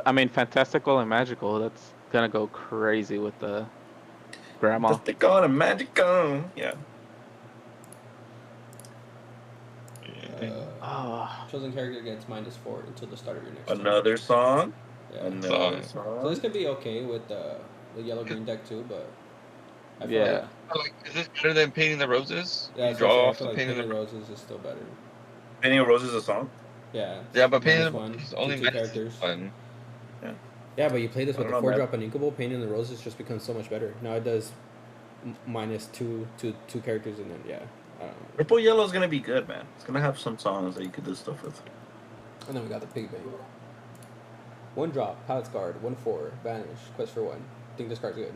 I mean, fantastical and magical. That's gonna go crazy with the grandma. Just think on a magical. Yeah. Oh. Chosen character gets -4 until the start of your next Another song. turn. Yeah. Another So song. this could be okay with the yellow green deck too, but I feel Yeah. like Like, is this better than painting the roses? yeah, You so draw I off feel the like painting Painted the Roses is still better. Painting a Rose is a song. Yeah. Yeah, but painting -1 the to only 2 minus characters. one. Yeah, but you play this I with the don't know, 4 drop and Inkable, Painting the Roses just becomes so much better. Now it does -2 to 2 characters, and then yeah, I don't know. Purple Yellow is gonna be good, man. It's gonna have some songs that you could do stuff with. And then we got the Pig Bank. 1 drop, Palace Guard, 1/4, Vanish, Quest for 1. Think this card's good.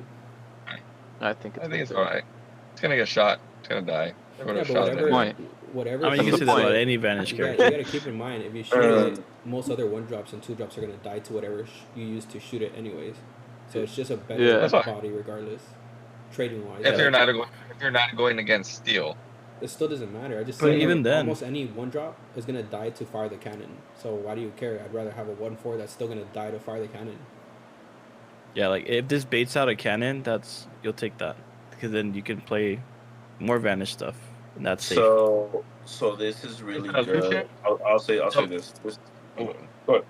I think it's. I think it's good. alright. It's gonna get shot. It's gonna die. It would Yeah, have but shot whatever, it. Point. whatever. I mean, you That's can the say that about point. any Vanish You character. gotta keep in mind if you shoot it, most other 1 drops and 2 drops are gonna die to whatever you use to shoot it anyways. So it's just a better Yeah. That's fine. body regardless, trading wise. If you're not going against steel. It still doesn't matter. I just But say even then- almost any 1 drop is gonna die to fire the cannon. So why do you care? I'd rather have a 1/4 that's still gonna die to fire the cannon. Yeah, like if this baits out a cannon, you'll take that because then you can play more Vanish stuff, and that's safe. So this is really Is it an good. illusion? I'll say this. Go ahead.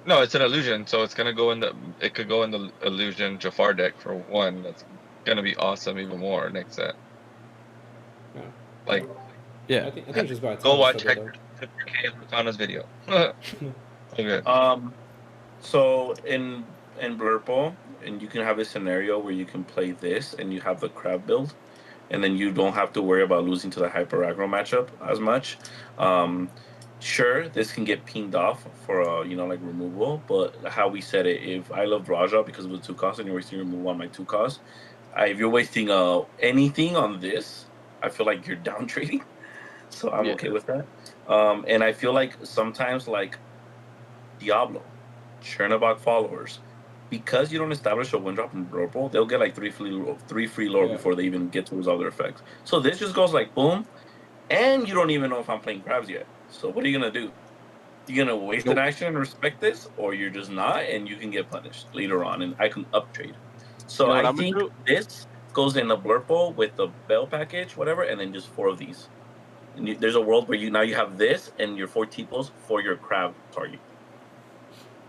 No, it's an illusion, so it's gonna go in it could go in the illusion Jafar deck for 1. That's gonna be awesome even more next set. Yeah. Like, Yeah, I think it's just about go time watch so good, Hector K. Lorcana's video. Okay. So in Blurple, and you can have a scenario where you can play this and you have the crab build, and then you don't have to worry about losing to the hyper aggro matchup as much. Sure, this can get pinged off for like removal, but how we said it, if I loved Raja because of the 2 cost and you're wasting removal on my 2 cost, if you're wasting anything on this, I feel like you're down trading. So I'm okay with that. And I feel like sometimes like Diablo, Chernobog followers, because you don't establish a 1 drop in purple, they'll get like 3 free lore before they even get to resolve their effects. So this just goes like boom, and you don't even know if I'm playing crabs yet. So what are you gonna do? You're gonna waste an action and respect this, or you're just not, and you can get punished later on, and I can uptrade. So You know what I I'm gonna think do? this goes in a blurple with the bell package, whatever, and then just 4 of these. And there's a world where you have this and your 4 T-pos for your crab target.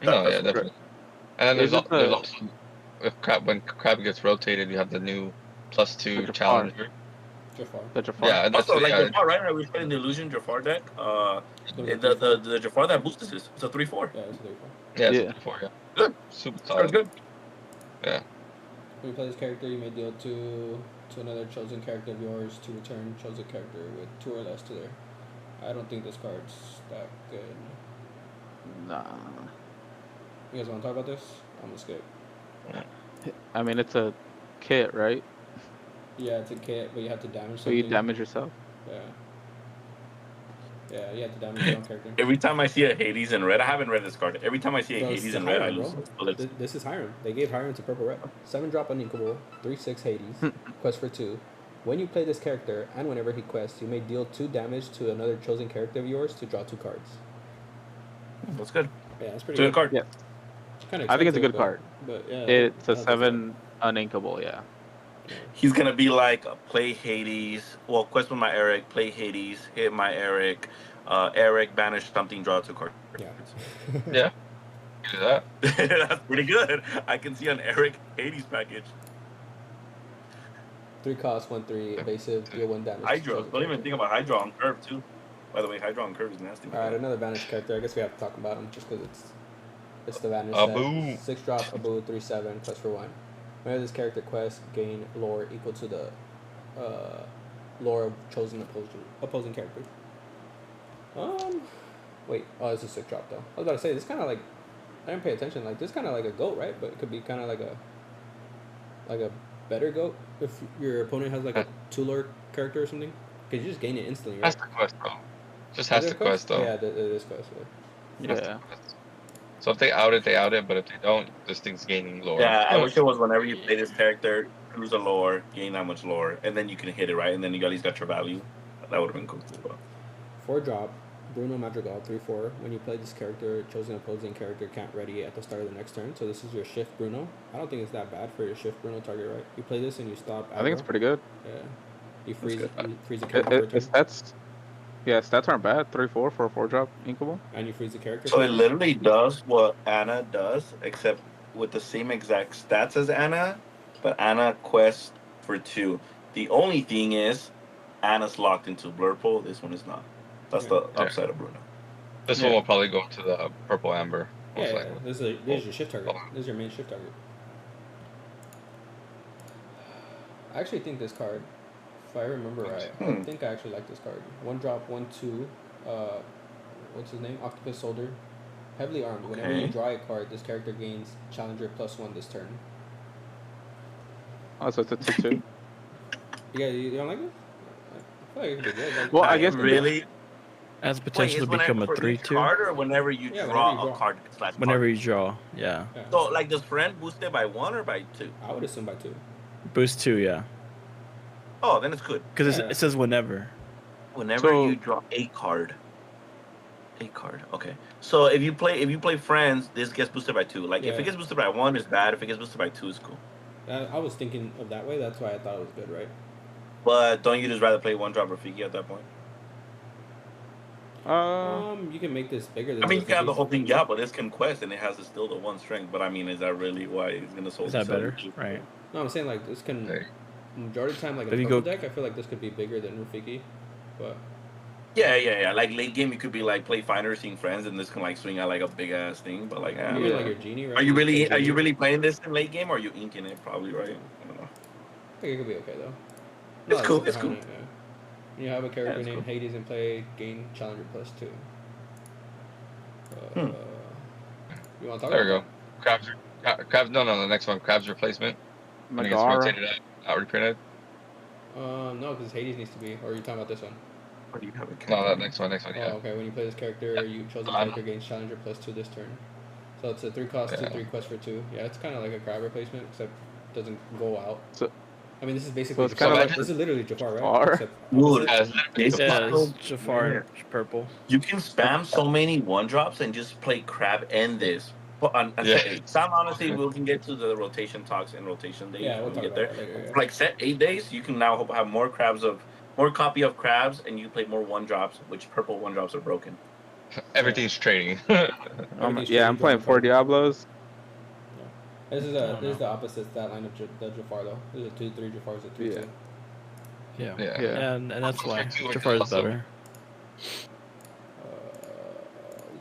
No, yeah, That's definitely. And then Is it there's the also when crab gets rotated, you have the new +2 Jafar? challenger. Jafar. The Jafar? Yeah, and that's also like yeah, Jafar, right? We played in the Illusion Jafar deck. It's gonna be The Jafar that boosts this, it's a 3/4. Yeah, it's a 3/4. yeah, it's Yeah. before, yeah, Good. super That's solid. good. Yeah, When you play this character, you may deal 2 to another chosen character of yours to return chosen character with 2 or less to there. I don't think this card's that good. Nah. You guys want to talk about this? I'm gonna skip. I mean, it's a kit, right? Yeah, it's a kit, but you have to damage So something. you damage yourself. Yeah. Yeah, you have to damage your own character. Every time I see a Hades in red, I haven't read this card. Every time I see a Bro, Hades it's in red, I Hiram, lose. bro. Bullets. This is Hiram. They gave Hiram to purple red. 7-drop uninkable, 3/6 Hades, quest for 2. When you play this character, and whenever he quests, you may deal 2 damage to another chosen character of yours to draw 2 cards. That's good. Yeah, that's It's pretty a good. good card. Yeah. Kinda I think it's a expensive, good but- card. But yeah, It's I a like this 7 uninkable, yeah. He's gonna be like play Hades. Well, quest with my Eric, play Hades, hit my Eric. Eric banish something, draw 2 cards. card. Yeah. yeah, you do that. That's pretty good. I can see an Eric Hades package. 3 cost, 1/3 evasive, deal 1 damage. to Hydra. chosen Don't even character. think about Hydra on curve too. By the way, Hydra on curve is nasty. All right, another vanish character. I guess we have to talk about him just because it's the vanish Abu. set. 6-drop Abu 3/7 quest for 1. Whenever this character quests, gain lore equal to the lore of chosen opposing character. Wait. Oh, this is 6-drop though. I was about to say this kind of like I didn't pay attention. Like this kind of like a goat, right? But it could be kind of like a better goat if your opponent has like a 2 lore character or something. Cause you just gain it instantly, right? Has to quest though. Just has Is to it a quest though. Yeah, it is quest. Yeah. Has to Yeah. quest. So if they out it, they out it. But if they don't, this thing's gaining lore. Yeah, I wish it was whenever you play this character, cruise a lore, gain that much lore, and then you can hit it right, and then you at least got your value. That would have been cool. But 4-drop, Bruno Madrigal, 3/4. When you play this character, chosen opposing character can't ready at the start of the next turn. So this is your shift Bruno. I don't think it's that bad for your shift Bruno target, right? You play this and you stop. I think it's aggro. pretty good. Yeah. You freeze good. the character for a turn, Stats, yeah, stats aren't bad. 3/4 for a 4-drop inkable. and you freeze the character. so it literally does what Anna does, except with the same exact stats as Anna, but Anna quests for 2. The only thing is, Anna's locked into Blurple. This one is not. That's the Yeah. upside of Bruno. This one will probably go to the purple amber. Most Yeah, likely. this is your shift target. This is your main shift target. I actually think this card, if I remember right, I think I actually like this card. 1-drop, 1/2. What's his name? Octopus Soldier. Heavily armed. Whenever you Okay. draw a card, this character gains Challenger +1 this turn. Oh, so it's a 2/2. You don't like it? I feel like it could be good. Like, Well, I guess really. Has Wait, potential is to become a whenever for each 3/2 card, or whenever you Yeah, draw whenever you a draw. card / whenever card? you draw. Yeah, Yeah. So, like, does friend boost it by 1 or by 2? I would assume by 2. boost 2. Yeah, Oh, then it's good. because Yeah. it says whenever. Whenever So- you draw a card. A card. Okay. So if you play friends, this gets boosted by 2. Like if Yeah. it gets boosted by 1, it's bad. If it gets boosted by 2, it's cool. I was thinking of that way. That's why I thought it was good, right? But don't you just rather play 1-drop Rafiki at that point? You can make this bigger than. I mean, you can have the Rafiki's. whole thing, yeah, but this can quest and it has still the 1 strength. But I mean, is that really why it's gonna sold? Is that better? Right. No, I'm saying like this can. Hey. Majority of the time, like But in a you purple go- deck, I feel like this could be bigger than Rafiki, but Yeah. Like late game, you could be like play Finder, seeing friends, and this can like swing out like a big ass thing. But like, I don't maybe know. like your genie, right? Are you Genie. really playing this in late game, or are you inking it? Probably, right? I don't know. I think it could be okay though. It's cool, super it's cool. high, yeah. You have a character it's named cool. Hades and play gain Challenger +2. Hmm. You want to talk There we about go. Crabs. No, the next one. Crab's replacement. When it gets Megara. rotated out reprinted. that? No, because Hades needs to be. Or are you talking about this one? What do you have? No, that next one. Oh, Yeah. okay. When you play this character, you chosen I'm- character gains Challenger +2 this turn. So it's a 3 cost, Yeah. 2/3 quest for 2. Yeah, it's kind of like a crab replacement, except it doesn't go out. I mean, this is So basically it's Jafar. kinda like- This is literally Jafar, right? Jafar? Except Dude, opposite. Yeah, it's literally This Yeah, model- it's Jafar purple. You can spam so many one drops and just play crab and this. But on Yeah. set 8. Some honestly, we can get to the rotation talks and rotation days Yeah, we'll when we talk get about there. that later. Yeah. For like set 8 days, you can now have more copy of crabs, and you play more one drops, which purple one drops are broken. Everything's trading. Everything's Yeah, I'm trading playing drawing 4 card. Diablos. This is don't this is know. the opposite stat line of the Jafar though. This is a 2-3 Jafar is a 3-2. Yeah. Yeah. Yeah. Yeah. And that's Also why for two, Jafar's also- better.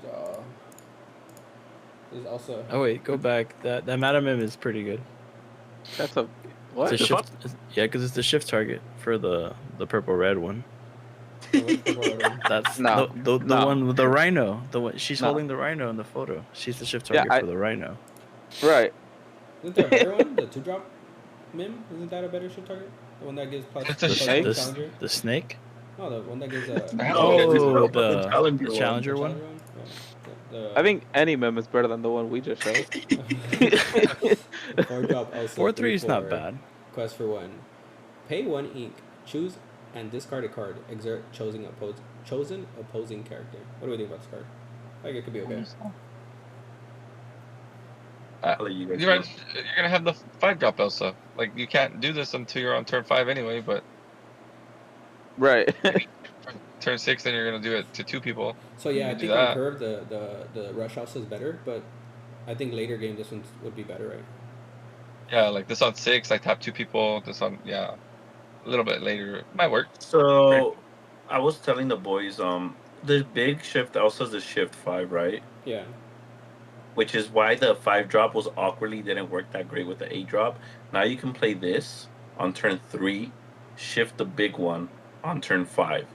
Yeah. This is also Oh wait, go back. That Madam M is pretty good. That's a what? It's a shift. Yeah, because it's the shift target for the purple red one. That's No, the no. one with the rhino. The one she's No. holding the rhino in the photo. She's the shift Yeah, target for the rhino. Right. Isn't there a better one? The 2-drop Mim? Isn't that a better shit target? The one that gives plus It's a plus snake? one The, challenger? the snake. No, the one that gives Oh, the the challenger one. challenger one. Yeah. I think any meme is better than the one we just showed. 4-drop also 4/3 is not 3/4. bad. Quest for 1. Pay 1 ink. Choose and discard a card. Exert chosen opposing character. What do we think about this card? I think it could be okay. I'll let you guys You're know. right. You're gonna have the 5-drop Elsa. Like you can't do this until you're on turn 5 anyway. But Right. turn 6, then you're gonna do it to 2 people. So yeah, I You do think on that. curve the rush house is better, but I think later game this one would be better, right? Yeah, like this on 6, I tap 2 people. This on a little bit later might work. So, I was telling the boys, the big shift also is the shift 5, right? Yeah. Which is why the 5-drop was awkwardly didn't work that great with the 8-drop. Now you can play this on turn 3, shift the big one on turn 5.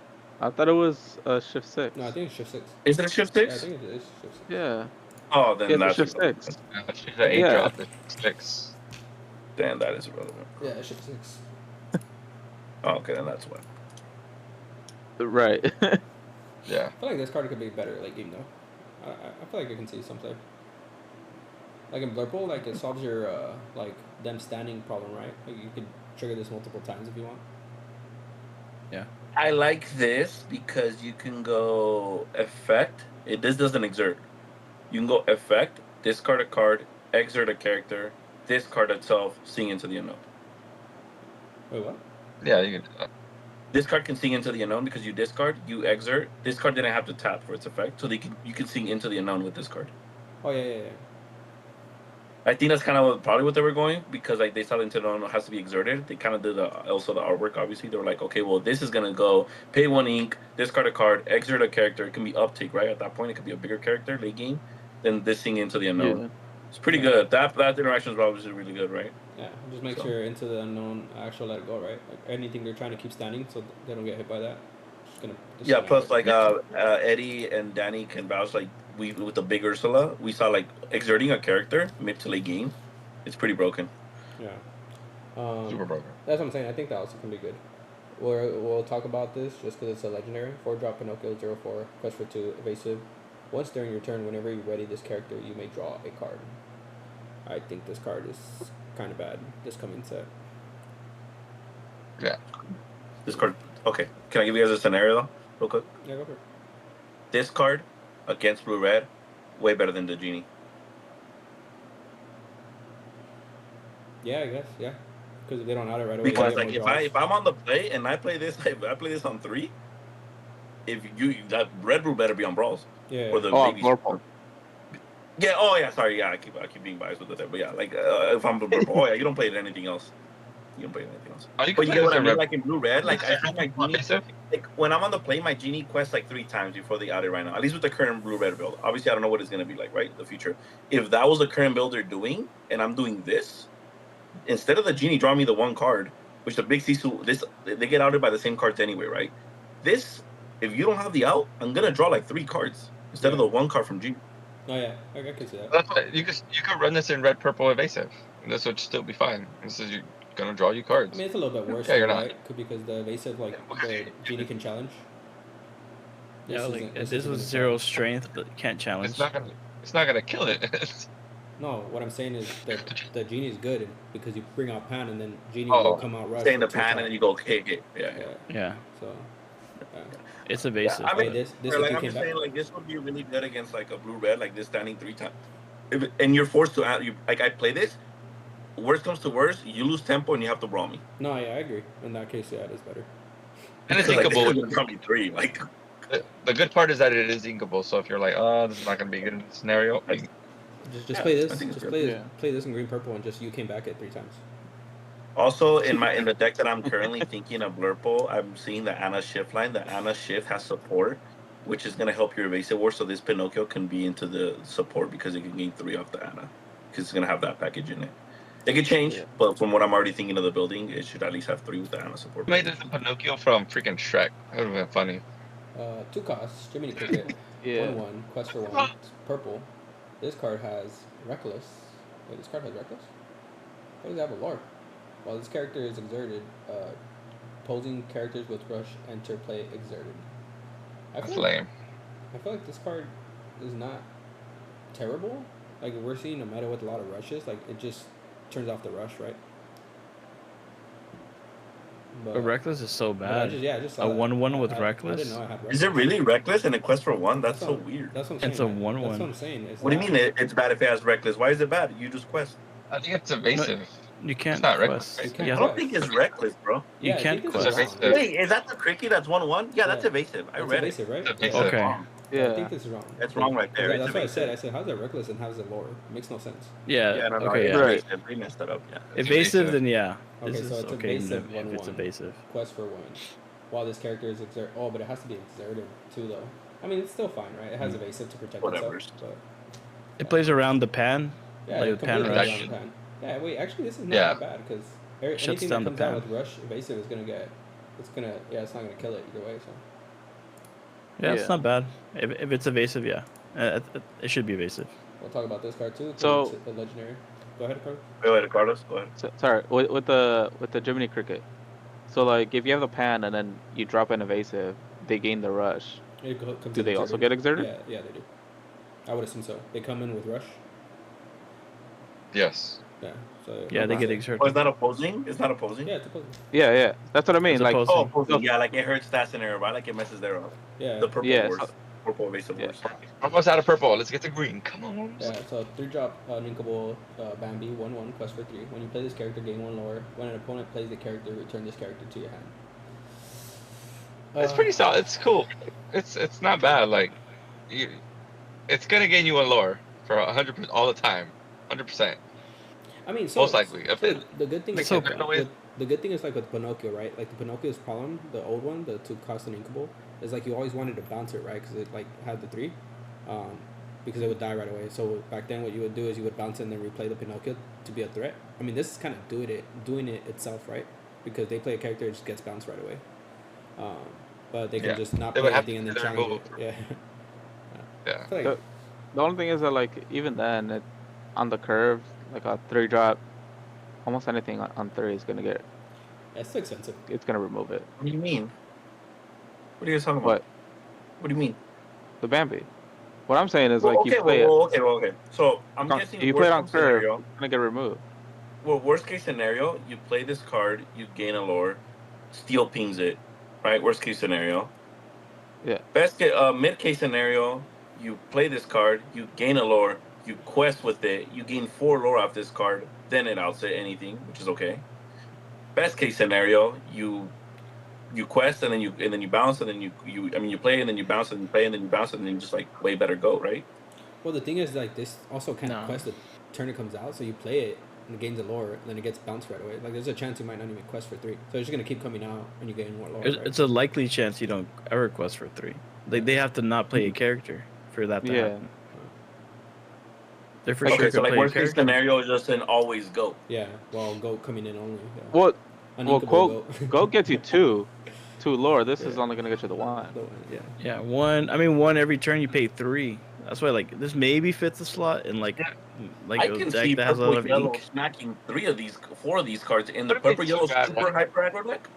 I thought it was shift 6. No, I think it's shift 6. Is it a shift Yeah, I 6? think it is shift 6. Yeah. Oh, then Yeah, that's it's shift 6. Yeah, she's an 8-drop. It's 6. Then that is irrelevant. Yeah, it's shift 6. Oh, okay, then that's why. Right. Yeah. I feel like this card could be better late game though. I feel like I can see something. Like in Blurple, like it solves your like them standing problem, right? Like you could trigger this multiple times if you want. I like this because you can go effect. This doesn't exert. You can go effect, discard a card, exert a character, discard itself, sing into the unknown. Wait, what? Yeah, you can. This card can sing into the unknown because you discard, you exert. This card didn't have to tap for its effect, so you can sing into the unknown with this card. Oh yeah. I think that's kind of probably what they were going because like they saw the into the unknown has to be exerted. They kind of did also the artwork. Obviously, they were like, okay, well this is gonna go pay 1 ink, discard a card, exert a character. It can be uptake, right? At that point, it could be a bigger character late game. Then this sing into the unknown. Yeah. It's pretty good. That interaction is obviously really good, right? Yeah. Just make So- sure into the unknown actual let it go, right? Like anything they're trying to keep standing so they don't get hit by that. Yeah. Plus, like Eddie and Danny can vouch. Like we with the big Ursula, we saw like exerting a character mid to late game. It's pretty broken. Yeah. Super broken. That's what I'm saying. I think that also can be good. We'll talk about this just because it's a legendary. 4-drop Pinocchio 0/4. Quest for 2. Evasive. Once during your turn, whenever you ready this character, you may draw a card. I think this card is kind of bad this coming set. Yeah. This card. Okay. Can I give you guys a scenario though, real quick? Yeah, go for it. This card against blue red, way better than the genie. Yeah, I guess. Yeah. Because if they don't out it right away, Because they like get more draws. if I'm on the play and I play this, I play this on 3. If that red blue better be on brawls Yeah. or the Oh, babies. purple. Yeah. Oh yeah. Sorry. Yeah. I keep being biased with it. But yeah, like if I'm oh yeah, you don't play it anything else. You don't play anything else. Oh, you But can you play get what this I in mean? red. Like in blue red, like I have my genie. Evasive? Like when I'm on the play, my genie quests like 3 times before they out it right now. At least with the current blue red build. Obviously, I don't know what it's gonna be like, right? In the future. If that was the current build they're doing, and I'm doing this, instead of the genie drawing me the 1 card, which the big Sisu, they get outed by the same cards anyway, right? This, if you don't have the out, I'm gonna draw like 3 cards instead of the 1 card from genie. Oh yeah, I can see that. That's why you could run this in red, purple, evasive. And this would still be fine. This is you're gonna draw you I cards. mean, it's a little bit worse, Yeah, you're though, not. right? Because the evasive, like, the genie can challenge. Yeah, This like isn't- this isn't was gonna 0 challenge. strength, but can't challenge. It's not gonna kill it. No, what I'm saying is that the genie is good because you bring out pan and then genie Oh. will come out rush. Stay in the for two pan top. and then you go hit. Yeah. Yeah. Yeah, So. it's Yeah, evasive. I mean, Wait, this like if you I'm came just back. saying, like this would be really good against like a blue red, like this standing 3 times. And you're forced to you like I play this. Worst comes to worst, you lose tempo and you have to brawl me. No, yeah, I agree. In that case, yeah, it is better. And it's Like, this inkable. is gonna draw me 3. Like, The good part is that it is inkable. So if you're like, oh, this is not gonna be good in this scenario, like, Just Yeah, play I this. think it's Just good. play this in green purple and just you came back at 3 times. also in the deck that I'm currently thinking of Blurple, I'm seeing the Anna Shift line. The Anna Shift has support, which is gonna help your evasive war. So this Pinocchio can be into the support because it can gain 3 off the Anna because it's gonna have that package in it. It could change, Yeah. but from what I'm already thinking of the building, it should at least have 3 with the Anna support. made this a Pinocchio from freaking Shrek. That would have been funny. 2 costs. Jiminy Cricket. Yeah. 1/1. Quest for 1. It's purple. This card has Reckless. Wait, this card has Reckless? Why does it have a lore? While this character is exerted, opposing characters with rush enter play exerted. That's lame. I feel like this card is not terrible. Like we're seeing a meta with a lot of rushes, like it just turns off the rush, right? But Reckless is so but I bad. just saw A that. 1/1 with I Reckless? didn't know I had Reckless. Is it really reckless in a quest for 1? That's so what- weird. That's what I'm saying. It's a man. 1/1. That's what I'm saying. It's What do you not- mean it's bad if it has reckless? Why is it bad? You just quest. I think it's evasive. You can't not quest. Reckless, right? You can't Yeah, I don't think it's reckless, bro. you Yeah, I can't think this quest. is wrong. Wait, is that the cricket that's 1/1? Yeah, that's Yeah. evasive. I It's read evasive, right? It's Yeah. evasive. Okay. I Yeah. think this is wrong. That's wrong right there. Yeah, It's that's what I said. I evasive. said, how's it reckless and how's it lower? It makes no sense. Yeah. Yeah, no, no, okay. it's Yeah. Right. evasive. We messed that up. Yeah. Evasive, then yeah. Okay, This so is it's okay evasive if it's 1/1. evasive. Quest for 1. While this character is exerted. Oh, but it has to be exerted too, though. I mean, it's still fine, right? It has evasive to protect Whatever. itself. But It plays around the pan. yeah, Like it with pan completely rush. goes on pan. Yeah, wait, actually, this is not Yeah. that bad because Shuts anything down that the comes out pan. with rush evasive is gonna get. It's not gonna kill it either way. So Yeah, it's Yeah. not bad. If it's evasive, yeah. It should be evasive. we'll talk about this card too. 'cause So- it's a legendary. Go ahead, Carl. Go ahead, Carlos. Go ahead. Sorry, with the Jiminy Cricket. So like, if you have the pan and then you drop an evasive, they gain the rush. Comes Do in they also exerted. get exerted? Yeah, they do. I would assume so. They come in with rush. Yes. Yeah. So Yeah, they get Oh, exerted. it's not opposing? It's not opposing? Yeah, it's opposing. Yeah, yeah. That's what I mean. As Like, opposed- Oh, opposing. Yeah, like it hurts that scenario, right? Like it messes their up. Yeah. The purple Yeah, wars. so- Purple evasive Yeah. wars. Almost out of purple. Let's get to green. Come on. Yeah, so 3-drop Ninkable Bambi, 1/1, quest for 3. When you play this character, gain 1 lower. When an opponent plays the character, return this character to your hand. It's pretty solid. It's cool. It's not bad. Like, it's gonna gain you a lore for 100% all the time. 100%. I mean, so Most likely. If it, the good thing It's is so like, bad. the good thing is like with Pinocchio, right? Like the Pinocchio's problem, the old one, the 2 cost and Inkable, is like you always wanted to bounce it, right? Because it like had the 3, because it would die right away. So back then, what you would do is you would bounce it and then replay the Pinocchio to be a threat. I mean, this is kind of doing it itself, right? Because they play a character, it just gets bounced right away. But they can Yeah. just not They play would have anything and to then do their challenge move. it. Yeah. yeah. I feel like, The- the only thing is that like even then, on the curve, like a 3-drop, almost anything on 3 is gonna get. it's too expensive. It's gonna remove it. What do you mean? What are you guys talking about? What? What do you mean? The Bambi. What I'm saying is like you play okay. So I'm it. guessing You play it worst on case curve, scenario. it's gonna get removed. Well, worst case scenario, you play this card, you gain a lore, steel pings it, right? Worst case scenario. Yeah. Mid case scenario, you play this card, you gain a lore, you quest with it, you gain 4 lore off this card, then it outs it anything, which is okay. Best case scenario, you quest and then you bounce and then you play and then you bounce and you play and then you bounce and then you just like way better go, right? Well, the thing is, like, this also kind of No. quest the turn it comes out, so you play it and it gains a lore, and then it gets bounced right away. Like, there's a chance you might not even quest for 3. So it's just gonna keep coming out and you gain more lore. Right? It's a likely chance you don't ever quest for 3. Like they have to not play a character for that to Yeah. happen. They're for Okay, sure so gonna like play a worst case character. scenario is just an always go. Yeah, well, goat coming in only. Yeah. Well, Uninkable quote, go get you 2 lore. This is only gonna get you the 1. Yeah. Yeah, one every turn you pay 3. That's why like this maybe fits the slot in like I a can deck see that has a lot purple of yellow ink. smacking 4 of these cards in the Wouldn't be purple too yellow bad, super hyper aggro deck.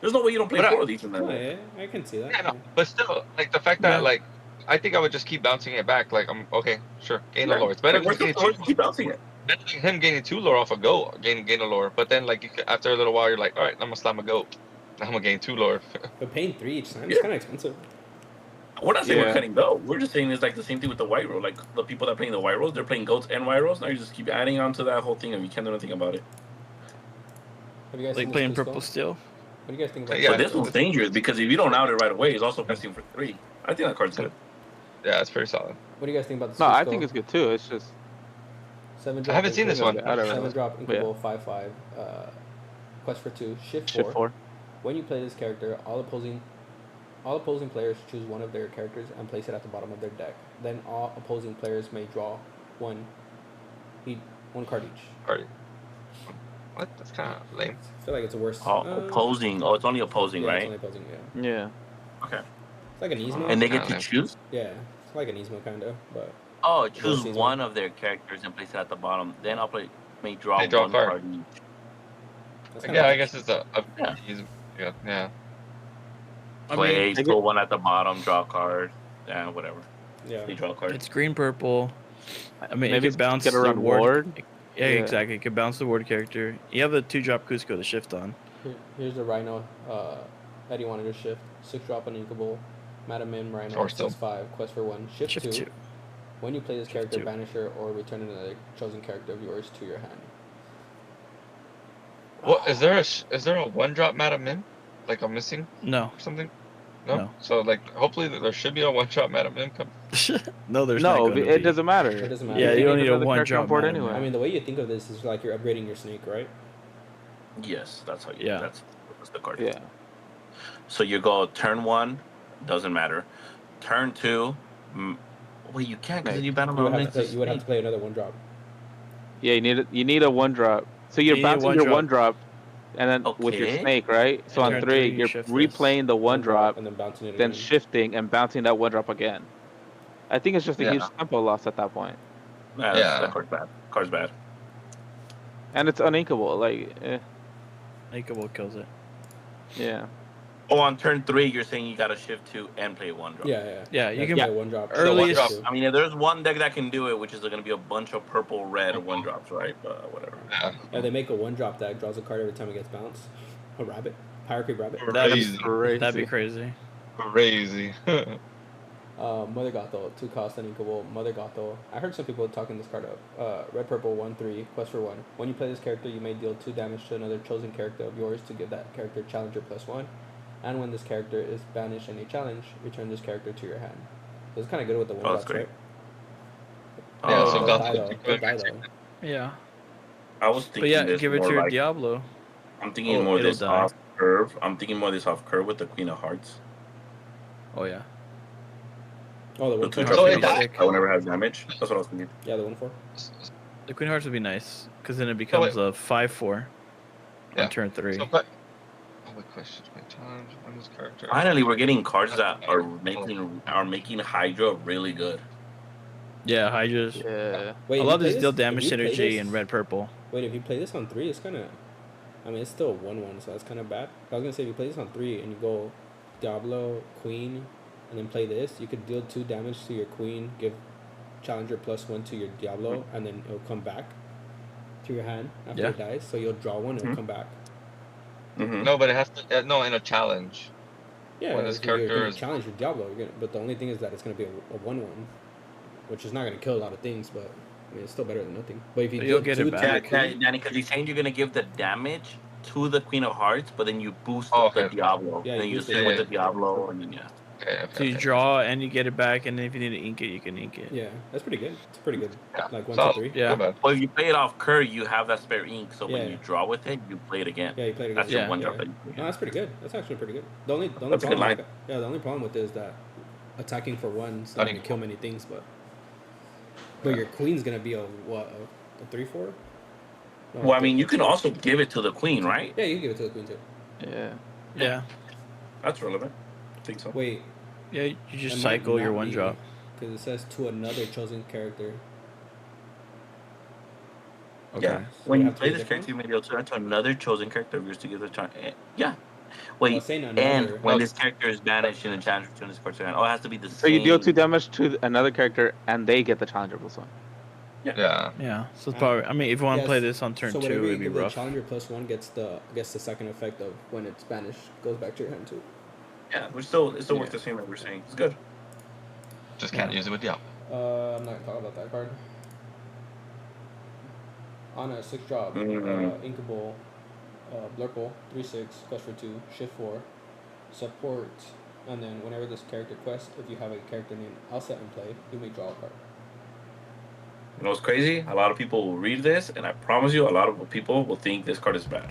There's no way you don't play But 4 of these in that Oh, deck. yeah, I can see that. Yeah, no, but still, like the fact Yeah. that like I think I would just keep bouncing it back. Like I'm okay, sure, gain a Yeah. lore. It's better Like, than gaining keep bouncing it. better than him gaining 2 lore off a goat, gain a lore. But then like after a little while, you're like, all right, I'm gonna slam a goat. I'm gonna gain 2 lore. But paying 3 each time Yeah. is kind of expensive. We're not saying Yeah. we're cutting goat. We're just saying it's like the same thing with the white roll. Like the people that are playing the white rolls, they're playing goats and white rolls. Now you just keep adding on to that whole thing, and you can't do anything about it. Have you guys Like seen playing this purple Cusco? steel. What do you guys think about Yeah. But this one's dangerous because if you don't out it right away, it's also pressing for 3. I think that card's good. Yeah, it's pretty solid. What do you guys think about this? No, I Cusco? think it's good too. It's just 7 I haven't seen this one. I don't 7 know. drop Yeah. Inkable 5/5. Quest for 2. Shift 4. Shift 4. When you play this character, all opposing players choose one of their characters and place it at the bottom of their deck. Then all opposing players may draw one card each. Alright. What? That's kind of lame. I feel like it's a worse. Opposing. Oh, it's only opposing, yeah, right? It's only opposing, yeah. Yeah. Okay. It's like an Yzma. And they get to kinda choose? Yeah, it's like an Yzma kind of, but Oh, choose season. one of their characters and place it at the bottom. Then I'll may draw They draw a one card. card each. that's kinda Yeah, I nice. guess it's Yeah. yeah. I Play, mean, put one at the bottom, draw a card. Yeah, whatever. Yeah. They draw a card. it's green purple. I mean, Maybe it could bounce get the around ward. Yeah, Yeah. exactly. It could bounce the ward character. You have the 2-drop Cusco to shift on. Here's the Rhino that you wanted to shift. 6 drop Uninkable. Madam Mim Rhino. Or still. 6/5. Quest for 1. Shift 2. 2. When you play this Shift character, 2. banish her or return another chosen character of yours to your hand. What is there a 1-drop Madam Mim? Like I'm missing No. or something? No? No. So like hopefully there should be a 1-drop Madam Mim come. No, there's not No, gonna it be. doesn't matter. It doesn't matter. Yeah, you don't need a Another character 1-drop on board Madam anyway. Mim. I mean, the way you think of this is like you're upgrading your snake, right? Yes, that's how you. Yeah. That's the card. Yeah. So you go turn 1, doesn't matter. Turn 2, well, you can't because Right. you ban You them would, on have to play, you would have to play another 1-drop. Yeah, you need a 1-drop. So you're You need a bouncing your 1-drop. 1-drop, and then with your Okay. snake, right? So And on turn 3, 3, you're shift this. replaying the 1-drop, and then bouncing it then again. shifting and bouncing that 1-drop again. I think it's just a Yeah. huge tempo loss at that point, Yeah, Yeah. that card's bad. Card's bad. and it's uninkable. Like, Makeable kills it. yeah. Oh, on turn 3, you're saying you gotta shift 2 and play 1-drop. Yeah. Yeah, you can. play 1-drop. Earliest- So 1-drop. I mean, if there's one deck that can do it, which is going to be a bunch of purple, red 1-drops, right? Whatever. Yeah. Yeah, they make a 1-drop that draws a card every time it gets bounced. A rabbit. Pirate Creek Rabbit. Crazy. That'd be crazy. Crazy. Mother Gotho, 2 cost uninkable. Mother Gotho. I heard some people talking this card up. Red purple 1/3. Quest for 1. When you play this character, you may deal 2 damage to another chosen character of yours to give that character challenger +1. And when this character is banished in a challenge, return this character to your hand. So it's kind of good with the 1-drops, great. right? Yeah, so They'll Gotho die, would though. be They'll good. die, though. Yeah. I was thinking But yeah, this give it more to your like, Diablo. I'm thinking Oh, more of it'll this die. off curve. I'm thinking more of this off curve with the Queen of Hearts. Oh yeah. Oh, the The 1/4. 2-drop Oh, Queen it of Hearts died. that whenever has damage. That's what I was thinking. Yeah, the 1/4. The Queen of Hearts would be nice because then it becomes a 5/4 Yeah. on turn 3. So, but, what question? My challenge on this character. Finally, we're getting cards that are making Hydra really good. Yeah, Hydra's. Yeah. Wait, I if love you this play deal if damage you play synergy this- in red purple. Wait, if you play this on 3, it's kind of... I mean, it's still 1/1, so that's kind of bad. I was going to say, if you play this on 3 and you go Diablo, Queen, and then play this, you could deal 2 damage to your Queen, give Challenger +1 to your Diablo, and then it'll come back to your hand after Yeah. it dies. So you'll draw 1, it'll come back. Mm-hmm. No, but it has to. No, in a challenge. Yeah, When this you're character gonna is- challenge your Diablo, but the only thing is that it's going to be a 1/1, which is not going to kill a lot of things, but I mean, it's still better than nothing. But if you But deal you'll get 2 it to back. your Yeah, Queen, Danny, because he's saying you're gonna give the damage to the Queen of Hearts, but then you boost Oh, up the okay. Diablo. Yeah, then you you boost just it. hit with Yeah. the Diablo, and then Okay. So you draw and you get it back, and then if you need to ink it, you can ink it. yeah, that's pretty good. It's pretty good. Yeah. Like 1 Solid. to 3. Yeah. Not bad. Well, if you play it off curve, you have that spare ink. So Yeah. when you draw with it, you play it again. Yeah, you played it That's again. your one yeah. drop that you play No, again. that's pretty good. That's actually pretty good. The only That's a good problem, line. yeah, the only problem with it is that attacking for 1 is not Stunning. gonna kill many things, but your Queen's gonna be a 3/4. No, Well, I mean, you can also give it to the Queen, right? yeah, you can give it to the Queen too. Yeah. Yeah. That's relevant. I think so. Wait, Yeah, you just that might cycle your not 1-drop. because it says to another chosen character. Okay. Yeah. So When you you have to play be this different? character, you may be able to turn to another chosen character of yours to give the chance. Yeah. Wait, saying and another. when this character is banished and the challenge return this card to hand, oh, it has to be the So same. you deal 2 damage to another character, and they get the challenger +1. Yeah. Yeah. So it's probably. I mean, if you want to Yes, play this on turn so 2, whatever you it'd be give the rough. challenger +1 gets the second effect of when it's banished goes back to your hand too. Yeah, it still works the same that we're saying. It's good. Just can't use it with Yao. I'm not gonna talk about that card. On a 6-drop, Mm. Inkable, Blurple, 3/6, quest for 2, shift 4, support, and then whenever this character quests, if you have a character named Elsa in play, you may draw a card. You know what's crazy? A lot of people will read this, and I promise you, a lot of people will think this card is bad.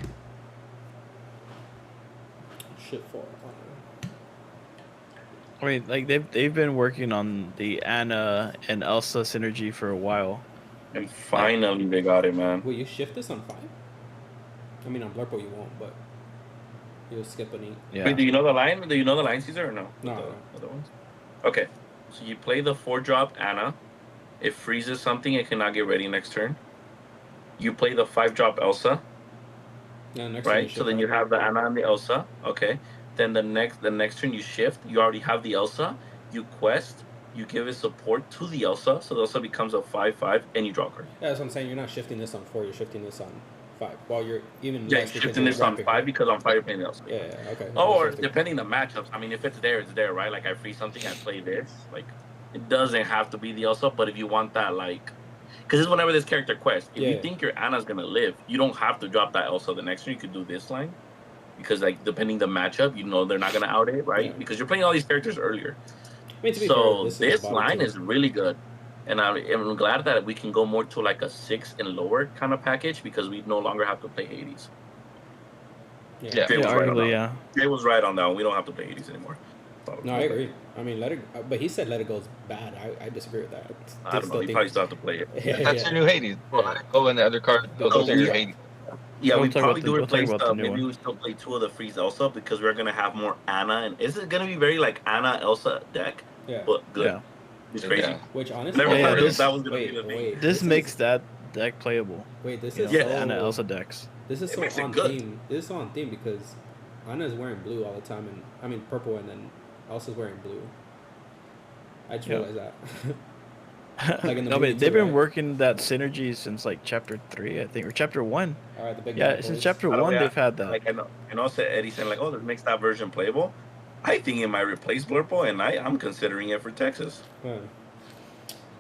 Shift 4. I mean, like they've been working on the Anna and Elsa synergy for a while. And finally, they got it, man. Will you shift this on 5? I mean, on Blurple you won't, but you'll skip an 8. Yeah. Wait, do you know the line? Do you know the line, Cesar, or no? No, The no. other ones? Okay. So you play the 4-drop Anna. It freezes something. It cannot get ready next turn. You play the 5-drop Elsa. Yeah, next turn Right? So then you have the Anna and the Elsa. Okay. Then the next turn you shift. You already have the Elsa. You quest. You give it support to the Elsa. So the Elsa becomes a 5/5, and you draw a card. Yeah, that's what I'm saying. You're not shifting this on 4. You're shifting this on 5. While you're even Yeah, less you're because shifting you're this on wrapping. 5 because on 5 you're playing the Elsa. Yeah, okay. Or Shifting. depending the matchups. I mean, if it's there, it's there, right? Like I free something, I play this. Like it doesn't have to be the Elsa, but if you want that, like, because it's whenever this character quests. If you think your Anna's gonna live, you don't have to drop that Elsa the next turn. You could do this line, because like depending the matchup, you know they're not gonna out it, right? Yeah. Because you're playing all these characters earlier. I mean, to be So fair, this bottom line two. is really good, and I'm glad that we can go more to like a 6 and lower kind of package because we no longer have to play Hades. Yeah. Jay Yeah, was right on arguably, that. yeah. Jay was right on that one. We don't have to play Hades anymore. No, I agree. I mean, let it. But he said let it go is bad. I disagree with that. I don't know. You probably still have to play it. That's your new Hades. Go in the other card. Goes Oh, into your yeah. Hades. Yeah, We'll we talk probably about do we'll talk replace about the new maybe one. we still play 2 of the freeze Elsa because we're gonna have more Anna, and is it gonna be very like Anna Elsa deck? Yeah. But good. Yeah. It's crazy. Yeah. Which honestly, Never Yeah, heard this- that was gonna be the thing. wait. This is- makes that deck playable. Wait, this You is know, Yeah. the so. Anna Elsa decks. This is It so makes it on good. theme. This is so on theme because Anna's wearing blue all the time, and I mean purple, and then Elsa's wearing blue. I just Yeah. realized that. Like in the No, movie but they've too, been right? working that synergy since like chapter 3, I think, or chapter 1. All right, the big Yeah, bad since boys. chapter I don't- 1 yeah, they've had that. Like I know said Eddie saying like, oh, that makes that version playable. I think it might replace Blurple, and I'm considering it for Texas. Huh.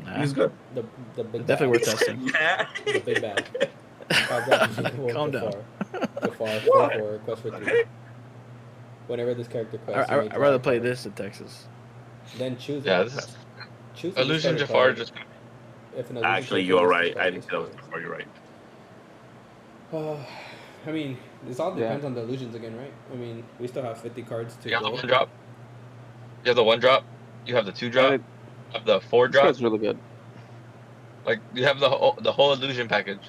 Nah, It's good. The big definitely bad. worth testing. Yeah. The big bad. 5 Calm down. Jafar, What? 4/4, quest for The 3. heck? Whenever this character quests, you may I'd draw rather a play card. this in Texas. Then choose. Yeah, this is choose a Illusion discard Jafar card. just If an illusion Actually, character you're is right. I discarded, didn't say that was before. You're right. I mean, this all depends on the illusions again, right? I mean, we still have 50 cards to you have the go. 1-drop. You have the 1-drop. You have the 2-drop. It- You have the This 4-drop. card's really good. Like you have the whole illusion package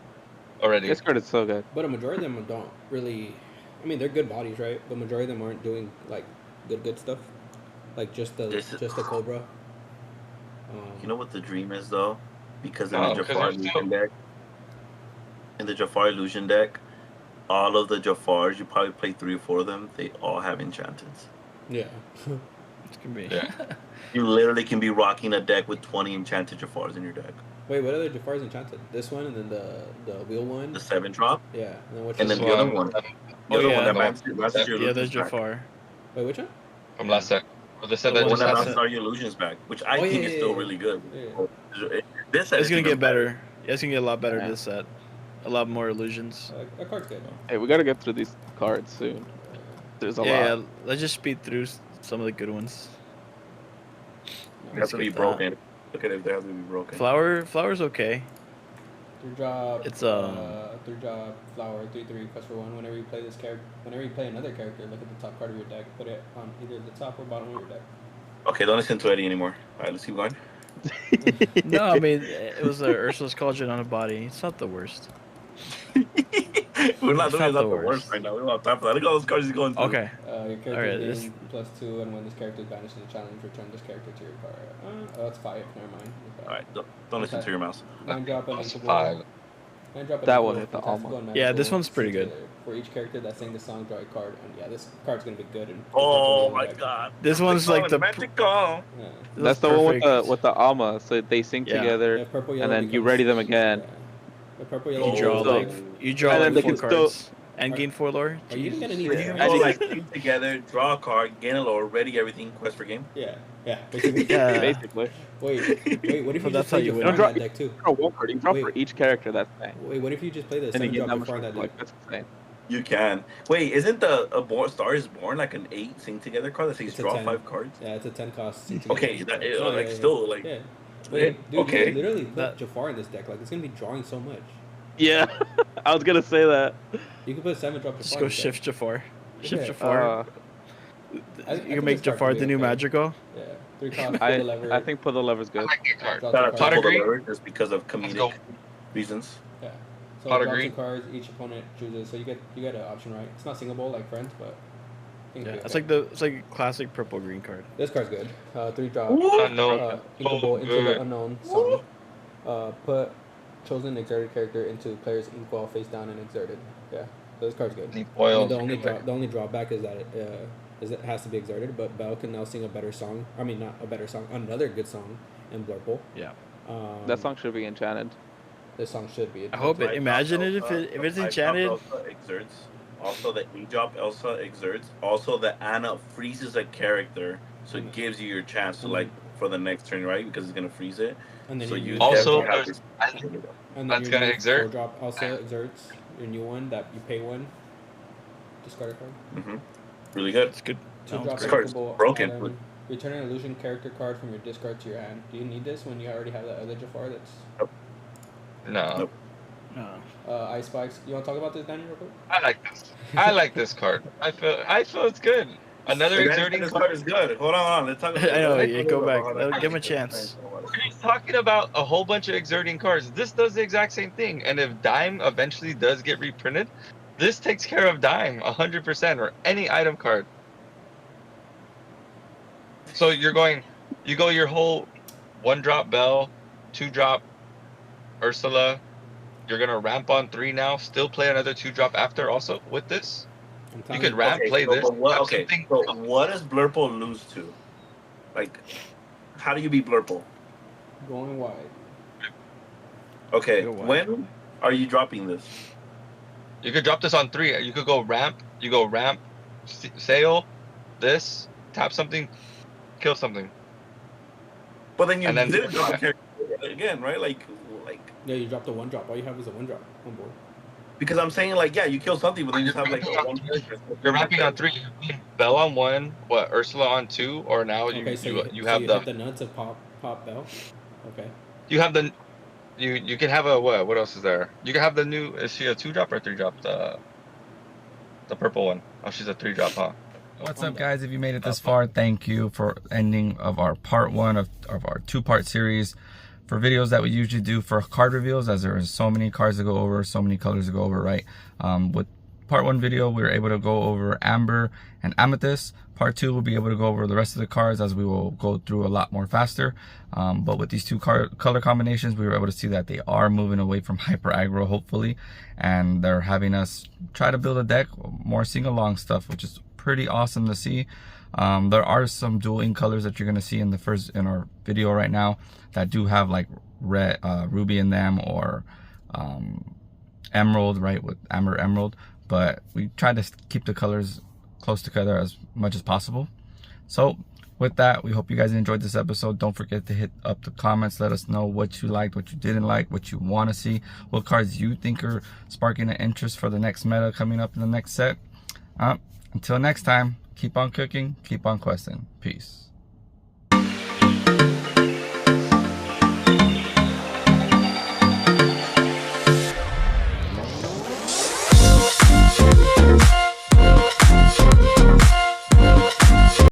already. This card is so good. But a majority of them don't really. I mean, they're good bodies, right? But majority of them aren't doing like good stuff. Like just the This is- Cobra. You know what the dream is though, because in No, the 'cause Jafar there's illusion deck, in the Jafar illusion deck, all of the Jafars, you probably play 3 or 4 of them. They all have enchantments. Yeah. It's gonna be. Yeah. You literally can be rocking a deck with 20 enchanted Jafars in your deck. Wait, what other Jafars enchanted? This one and then the wheel one. The 7-drop, Yeah. And then which and then one? the other one. The Oh, other yeah. one that The bounces your The other illusions back. Jafar. Wait, which one? From last set. Well, they said The that The one just that That's bounces it. all your illusions back, which I Oh, think yeah, is yeah, still yeah. really good. Yeah. This set It's is gonna even get better. Yeah, it's gonna get a lot better Yeah. this set. A lot more illusions. That card's good. Hey, we gotta get through these cards soon. There's a Yeah, lot. yeah, let's just speed through some of the good ones. They have to be Skip that. broken. Look at it, they have to be broken. Flower's okay. 3-drop. It's, 3-drop flower 3/3 quest for 1. Whenever you play this character, whenever you play another character, look at the top card of your deck. Put it on either the top or bottom of your deck. Okay, don't listen to Eddie anymore. All right, let's keep going. No, I mean it was a Ursula's Cauldron on a body. It's not the worst. We're not It's doing not that the the worst worst. right now. We don't have time for that. Look at all those cards he's going through. Okay. Your character Alright, gains +2, and when this character is banished in the challenge, return this character to your card. Oh, that's 5. Never mind. All right, don't listen to your mouse. 9-drop and That's Inkable. 5. And drop That an one equal, with the fantastical, alma. and Yeah, this magical one's pretty sing good. together. For each character that sang the song, draw a card. And yeah, this card's gonna be good. In Oh purple my deck. god. This one's like the Magical. Yeah. That's the one with the alma. So they sing Yeah. together, Yeah, purple, yellow and then you becomes- ready them again. Yeah. The purple, You yellow. draw blue Oh. is like like- you draw And like then they 4 can still- cards and gain 4 lore. Are you even gonna need You that? go like team together, draw a card, gain a lore, ready everything, quest for game. Yeah. Yeah. Basically. Yeah. Basically. Wait. What if you But just that's how play you Jafar win. in that deck too? Draw one card. You draw for Wait. each character that's thing. Wait. What if you just play the And you 7 get drop that much Jafar in that deck? like that's insane. You can. Wait, isn't the Star is Born like an 8 sing together card that says It's a draw 10. 5 cards? Yeah, it's a 10 cost. Okay, that Oh, like yeah, still like Yeah. Wait, dude, okay. you can literally put That- Jafar in this deck. Like, it's gonna be drawing so much. Yeah, I was gonna say that. You can put 7 drop Jafar. Just in go this deck. shift Jafar. Shift Yeah. Jafar. I You think can make this card Jafar could be the new okay. Magical. Yeah. 3 cost, pull the lever. I think pull the lever's I good. like that card. draw Gotta two Pot cards. pull the agree? lever just because of Let's go. comedic reasons. Yeah. So Pot draw agree? 2 cards, each opponent chooses. So you get an option, right? It's not singleable like Friends, but. I think Yeah, it'll it's be like okay. it's like a classic purple green card. This card's good. 3 drop. Unknown. Inkable into good. the unknown song. Put chosen exerted character into player's inkwell face down and exerted. Yeah, so this card's good. Need I mean, foils. the only drawback is that it has to be exerted. But Belle can now sing a better song. I mean, not a better song, another good song in Blurple. Yeah. That song should be enchanted. This song should be. I hope it. Imagine it if it's enchanted. Elsa exerts. Also, the E-drop Elsa exerts. Also, the Anna freezes a character, so it gives you your chance to like for the next turn, right? Because it's gonna freeze it. And then So you you use- Also, definitely have there's- to- and then that's your gonna new exert. 4-drop Elsa exerts your new one that you pay 1. Discard a card. Mhm. Really good. It's good. 2 No, drop it's This card's inkable broken. item. Return an illusion character card from your discard to your hand. Do you need this when you already have that other Jafar that's No. Nope. No. Ice Spikes? You want to talk about this, Danny, real quick? I like this. I like this card. I feel it's good. Another exerting This card. card is good. Hold on. Let's talk about I know, let's yeah, talk go about- back. hold on. Let- give him a chance. He's talking about a whole bunch of exerting cards. This does the exact same thing. And if Dime eventually does get reprinted, this takes care of Dime 100% or any item card. So you go your whole 1-drop Belle, 2-drop Ursula. You're gonna ramp on 3 now. Still play another 2-drop after also with this. I'm You telling could ramp play so, this. but what, have okay, something- so what does Blurple lose to? Like, how do you beat Blurple? going wide. Okay, Go wide. when are you dropping this? You could drop this on 3. You could go ramp. You go ramp, sail, this, tap something, kill something. But then you And then- didn't drop a character again, right? Like, Yeah, you drop the 1-drop. All you have is a 1-drop on board. because I'm saying like, yeah, you kill something, but then you just have like a one character. You're ramping on 3. Bell on 1. What? Ursula on 2. Or now Okay, so you so have you the hit the nuts of pop Bell. Okay. you have the you can have a what? What else is there? You can have the new. Is she a 2-drop or 3-drop? The purple one. Oh, she's a 3-drop, huh? What's up, guys? If you made it this far, thank you for ending of our part 1 of our 2-part series for videos that we usually do for card reveals, as there are so many cards to go over, so many colors to go over, right? With part 1 video, we were able to go over Amber and Amethyst. Part 2, we'll be able to go over the rest of the cards as we will go through a lot more faster. But with these 2 color combinations, we were able to see that they are moving away from hyper aggro, hopefully, and they're having us try to build a deck more sing-along stuff, which is pretty awesome to see. There are some dual ink colors that you're going to see in our video right now that do have like red, ruby in them, or emerald, right, with amber emerald. But we try to keep the colors close together as much as possible. So with that, we hope you guys enjoyed this episode. Don't forget to hit up the comments. Let us know what you liked, what you didn't like, what you want to see, what cards you think are sparking an interest for the next meta coming up in the next set. Until next time, keep on cooking, keep on questing. Peace.